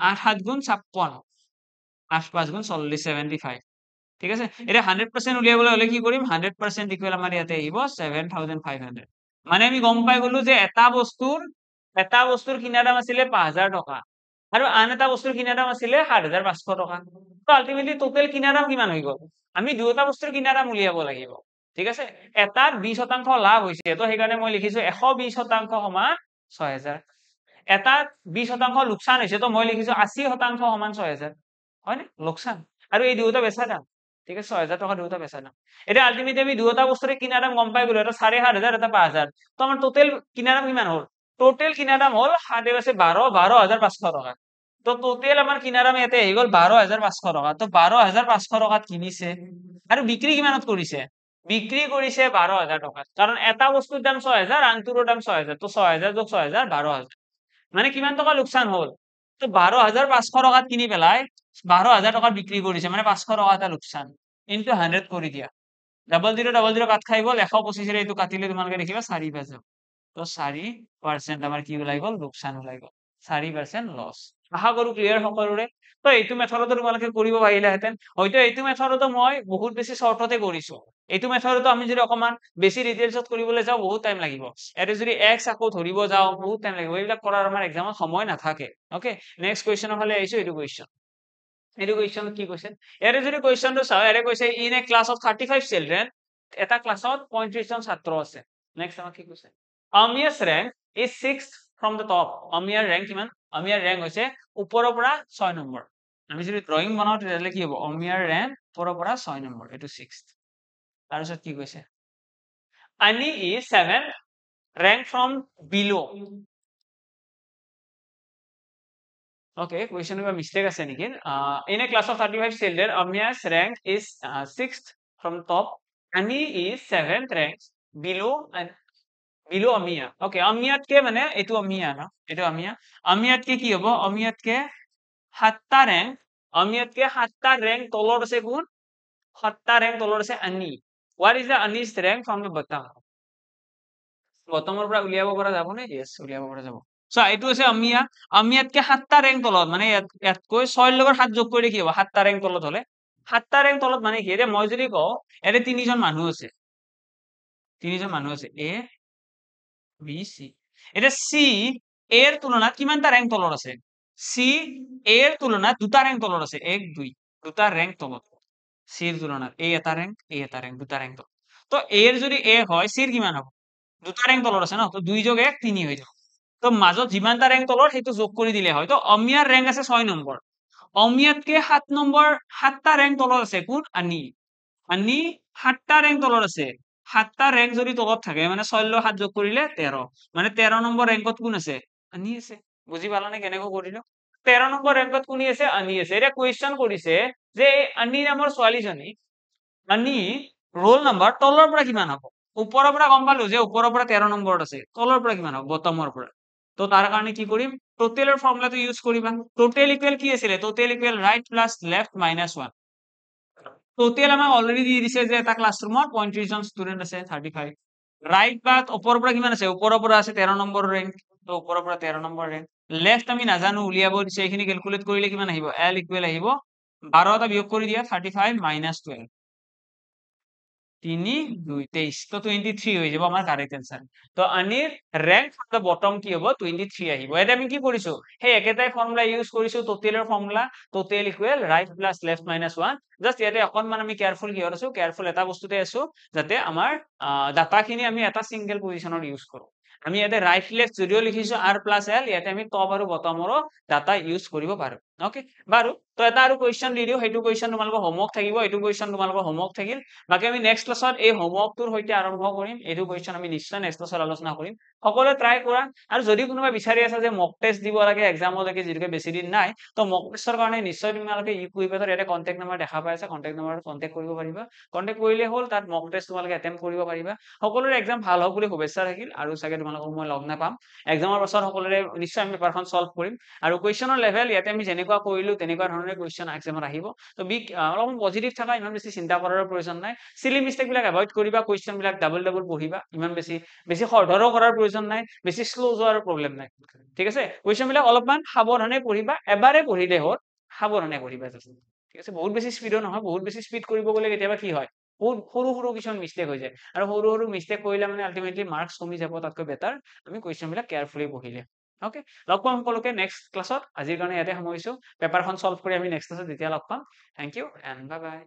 8 7 গুণ 56, 8 5 গুণ 40, 75। ঠিক আছে, এতিয়া 100% উলিয়াবলৈ হলে কি কৰিম, 100% ইকুৱেল আমাৰ ইয়াতে আহিব 7500। মানে আমি গম পাই গলো যে এটা বস্তুৰ এটা বস্তুৰ কিনা দাম আছিলে 5000 টকা আৰু আন এটা বস্তুৰ কিনা দাম আছিলে 7500 টকা তো আলটিমেটলি টোটেল কিনা দাম কিমান হৈ গ'ল আমি দুয়োটা বস্তুৰ কিনা দাম উলিয়াব লাগিব ঠিক আছে এটাত 20% লাভ হৈছে তো সেইকাৰণে মই লিখিছো 120% সমান 6000 এটাত 20% লোকচান হৈছে তো মই লিখিছো 80% সমান 6000 হয় নে লোকচান আৰু এই দুয়োটা বেচা দাম ঠিক আছে 6000 টকা দুয়োটা বেচা দাম এতিয়া আলটিমেটলি আমি দুয়োটা বস্তুৰে কিনা দাম গম পাই গলো এটা 7500 এটা 5000 তো আমাৰ টোটেল কিনা দাম কিমান হ'ল টোটেল কিনা দাম হল 12500 টকা তো টোটেল আমাৰ কিনা দাম ইয়াতে আহি গল 12500 টকা তো 12500 টকাত কিনিছে আৰু বিক্ৰী কিমানত কৰিছে বিক্ৰী কৰিছে 12000 টকাত কাৰণ এটা বস্তুৰ দাম 6000 আনটোৰ দাম 6000 তো 6000 যোগ 6000 12000 মানে কিমান টকা লোকচান হল তো 12500 টকাত কিনি পেলাই 12000 টকাত বিক্ৰী কৰিছে মানে 500 টকা এটা লোকচান ইনটু 100 কৰি দিয়া 0000 কাট খাই গল 125 এইটো কাটিলে তোমালোকে দেখিবা 4 পাই যাব তো 4% আমাৰ কি ওলাই গল লোকচান ওলাই গল 4% লস আশা কৰো ক্লিয়াৰ সকলোৰে তো এইটো মেথডতো তোমালোকে কৰিব পাৰিলাহেঁতেন হয়তো এইটো মেথডতো মই বহুত বেছি শৰ্টতে কৰিছো এইটো মেথডতো আমি যদি অকমান বেছি ডিটেইলছত কৰিবলৈ যাওঁ বহুত টাইম লাগিব এটো যদি x আকৌ ধৰিব যাওঁ বহুত টাইম লাগিব এইবিলাক কৰাৰ আমাৰ এক্সামত সময় নাথাকে ওকে নেক্সট কোৱেশ্চনৰ ফালে আহিছো এইটো কোৱেশ্চন কি কৈছে ইয়াৰে যদি কোৱেশ্চনটো চাও ইয়াৰে কৈছে in a class of 35 children এটা ক্লাছত 35 জন ছাত্ৰ আছে নেক্সট আমাৰ কি কৈছে Amiya's rank is 6th from the top Amiyar rank কিমান Amiyar rank হৈছে ওপৰৰ পৰা 6 নম্বৰ আমি যদি ড্ৰয়িং বনাও তেতিয়াহলে কি হ'ব Amiyar rank ওপৰৰ পৰা 6 নম্বৰ এটো 6th তাৰ পিছত কি কৈছে Ani is 7th rank from below Okay, question number mistake আছে নেকি in a class of 35 children Amiya's rank is 6th from top Ani is 7th rank below Amiya okay Amiyatকে মানে এটো Amiya না এটো Amiyatকে কি হ'ব Amiyatকে 7টা rank Amiyatকে 7টা rank তলত আছে কোন 7টা rank তলত আছে Ani what is the Ani's rank from the bottom বটমৰ পৰা উলিয়াব পৰা যাব নে yes উলিয়াব পৰা যাব সো এইটো আছে Amiyatকে 7টা rank তলত মানে ইয়াতকৈ 6 ৰ লগত 7 যোগ কৰি কি হ'ব 7টা rank তলত হলে 7টা rank তলত মানে কি এতে মই যদি কও এতে তিনিজন মানুহ আছে A B C এটা C A এর তুলনাত কিমানটা rank তলত আছে C A এর তুলনাত দুটা rank তলত আছে 1 2 দুটা rank তলত C এর তুলনাত A এটা rank দুটা rank তলত তো A এর যদি A হয় C এর কিমান হ'ব দুটা rank তলত আছে ন তো 2 যোগ 1 3 হৈ যাব তো মাজত যিমানটা rank তলত সেইটো যোগ কৰি দিলে হয় তো Amiyar rank আছে 6 নম্বৰ Amiyatকে 7 নম্বৰ 7টা rank তলত আছে কোন Ani 7টা rank তলত আছে 7টা rank যদি তলত থাকে মানে 6 ৰ 7 যোগ কৰিলে 13 মানে 13 নম্বৰ ৰেংকত কোন আছে Ani আছে বুজি পালানে কেনেকৈ কৰিলো 13 নম্বৰ ৰেংকত কোনি আছে Ani আছে এটা কোৱেশ্চন কৰিছে যে Ani নামৰ ছোৱালীজনী Ani ৰোল নম্বৰ তলৰ পৰা কিমান হ'ব ওপৰৰ পৰা গম পালো যে ওপৰৰ পৰা 13 নম্বৰত আছে তলৰ পৰা কিমান হ'ব বটমৰ পৰা তো তাৰ কাৰণে কি কৰিম টোটেলৰ ফৰ্মুলাটো ইউজ কৰিবা টোটেল ইকুৱেল কি আছিল total equal right plus left minus 1 total আমাক অলৰেডি দি দিছে যে এটা ক্লাছৰুমত 35 জন ষ্টুডেন্ট আছে 35 ৰাইট বা ওপৰৰ পৰা কিমান আছে ওপৰৰ পৰা আছে 13 নম্বৰ ৰেংক তো ওপৰৰ পৰা 13 নম্বৰ ৰেংক লেফট আমি নাজানো উলিয়াব দিছে এইখিনি ক্যালকুলেট কৰিলে কিমান আহিব L ইকুৱেল আহিব 12 টা বিয়োগ কৰি দিয়া 35 মাইনাস 12 3 2 23 তো 23 হৈ যাব আমাৰ কাৰেক্ট आंसर তো আনিৰ rank from the bottom কি হ'ব 23 আহিব এটা আমি কি কৰিছো হে একেটাই ফৰ্মুলা ইউজ কৰিছো টোটেলৰ formula total equal right plus left minus 1 just ইয়াতে অকনমান আমি কেয়াৰফুল কি আছো কেয়াৰফুল এটা বস্তুতে আছো যাতে আমাৰ ডাটাখিনি আমি এটা সিঙ্গেল পজিশনৰ ইউজ কৰো আমি ইয়াতে ৰাইট লেফট যদিও লিখিছো r প্লাস l ইয়াতে আমি টপ আৰু বটমৰো ডাটা ইউজ কৰিব পাৰো ওকে বাৰু তো এটা আৰু কোৱেশ্চন দি দিও হেতু কোৱেশ্চন তোমালোকৰ হোমৱৰ্ক থাকিব এটো কোৱেশ্চন তোমালোকৰ হোমৱৰ্ক থাকিল বাকি আমি নেক্সট ক্লাছত এই হোমৱৰ্কটোৰ হৈতে আৰম্ভ কৰিম এটো কোৱেশ্চন আমি নিশ্চয় নেক্সট ক্লাছত আলোচনা কৰিম সকলোৱে ট্ৰাই কৰা আৰু যদি কোনোবা বিচাৰি আছে যে মক টেষ্ট দিব লাগে এক্সামলৈকে যিটোকে বেছি দিন নাই তো মক টেষ্টৰ কাৰণে নিশ্চয় তোমালোকে ইকুইপেটৰ এটা কন্টাক্ট নম্বৰ দেখা পাই আছে কন্টাক্ট নম্বৰত কন্টাক্ট কৰিব পাৰিবা কন্টাক্ট কৰিলে হ'ল তাত মক টেষ্ট তোমালোকে এটেম্প কৰিব পাৰিবা সকলোৰে এক্সাম ভাল হওক বুলি শুভেচ্ছা থাকিল আৰু চাগে তোমালোকক মই লগ নাপাম এক্সামৰ পাছত সকলোৰে নিশ্চয় আমি পেপাৰখন সলভ কৰিম আৰু কোৱেশ্চনৰ লেভেল ইয়াতে আমি যেনেকুৱা কৰিলো তেনেকুৱা ধৰণে কোৱেশ্চন এক্সামত আহিব তো অলপ পজিটিভ থাকা ইমান বেছি চিন্তা কৰাৰ প্ৰয়োজন নাই সিলি মিস্টেক বিলাক এভয়েড কৰিবা কোৱেশ্চন বিলাক ডাবল পঢ়িবা ইমান বেছি খৰধৰো কৰাৰ প্ৰয়োজন নাই বেছি স্লো যোৱাৰ প্ৰবলেম নাই ঠিক আছে কোৱেশ্চন বিলাক অলপমান সাৱধানে পঢ়িবা এবাৰে পঢ়িলে হ'ল সাৱধানে পঢ়িবা ঠিক আছে বহুত বেছি স্পিডো নহয় বহুত বেছি স্পিড কৰিব গলে কেতিয়াবা কি হয় বহুত সৰু কিছুমান মিস্টেক হৈ যায় আৰু সৰু মিস্টেক কৰিলে মানে আলটিমেটলি মাৰ্কস কমি যাব তাতকৈ বেটাৰ আমি কোৱেশ্চন বিলাক কেয়াৰফুলি পঢ়িলে ওকে, লগ পাম সকলোকে নেক্সট ক্লাছত। আজিৰ কাৰণে ইয়াতে সামৰিছো। পেপাৰখন সলভ কৰি আমি নেক্সট ক্লাছত যেতিয়া লগ পাম। Thank you and bye by.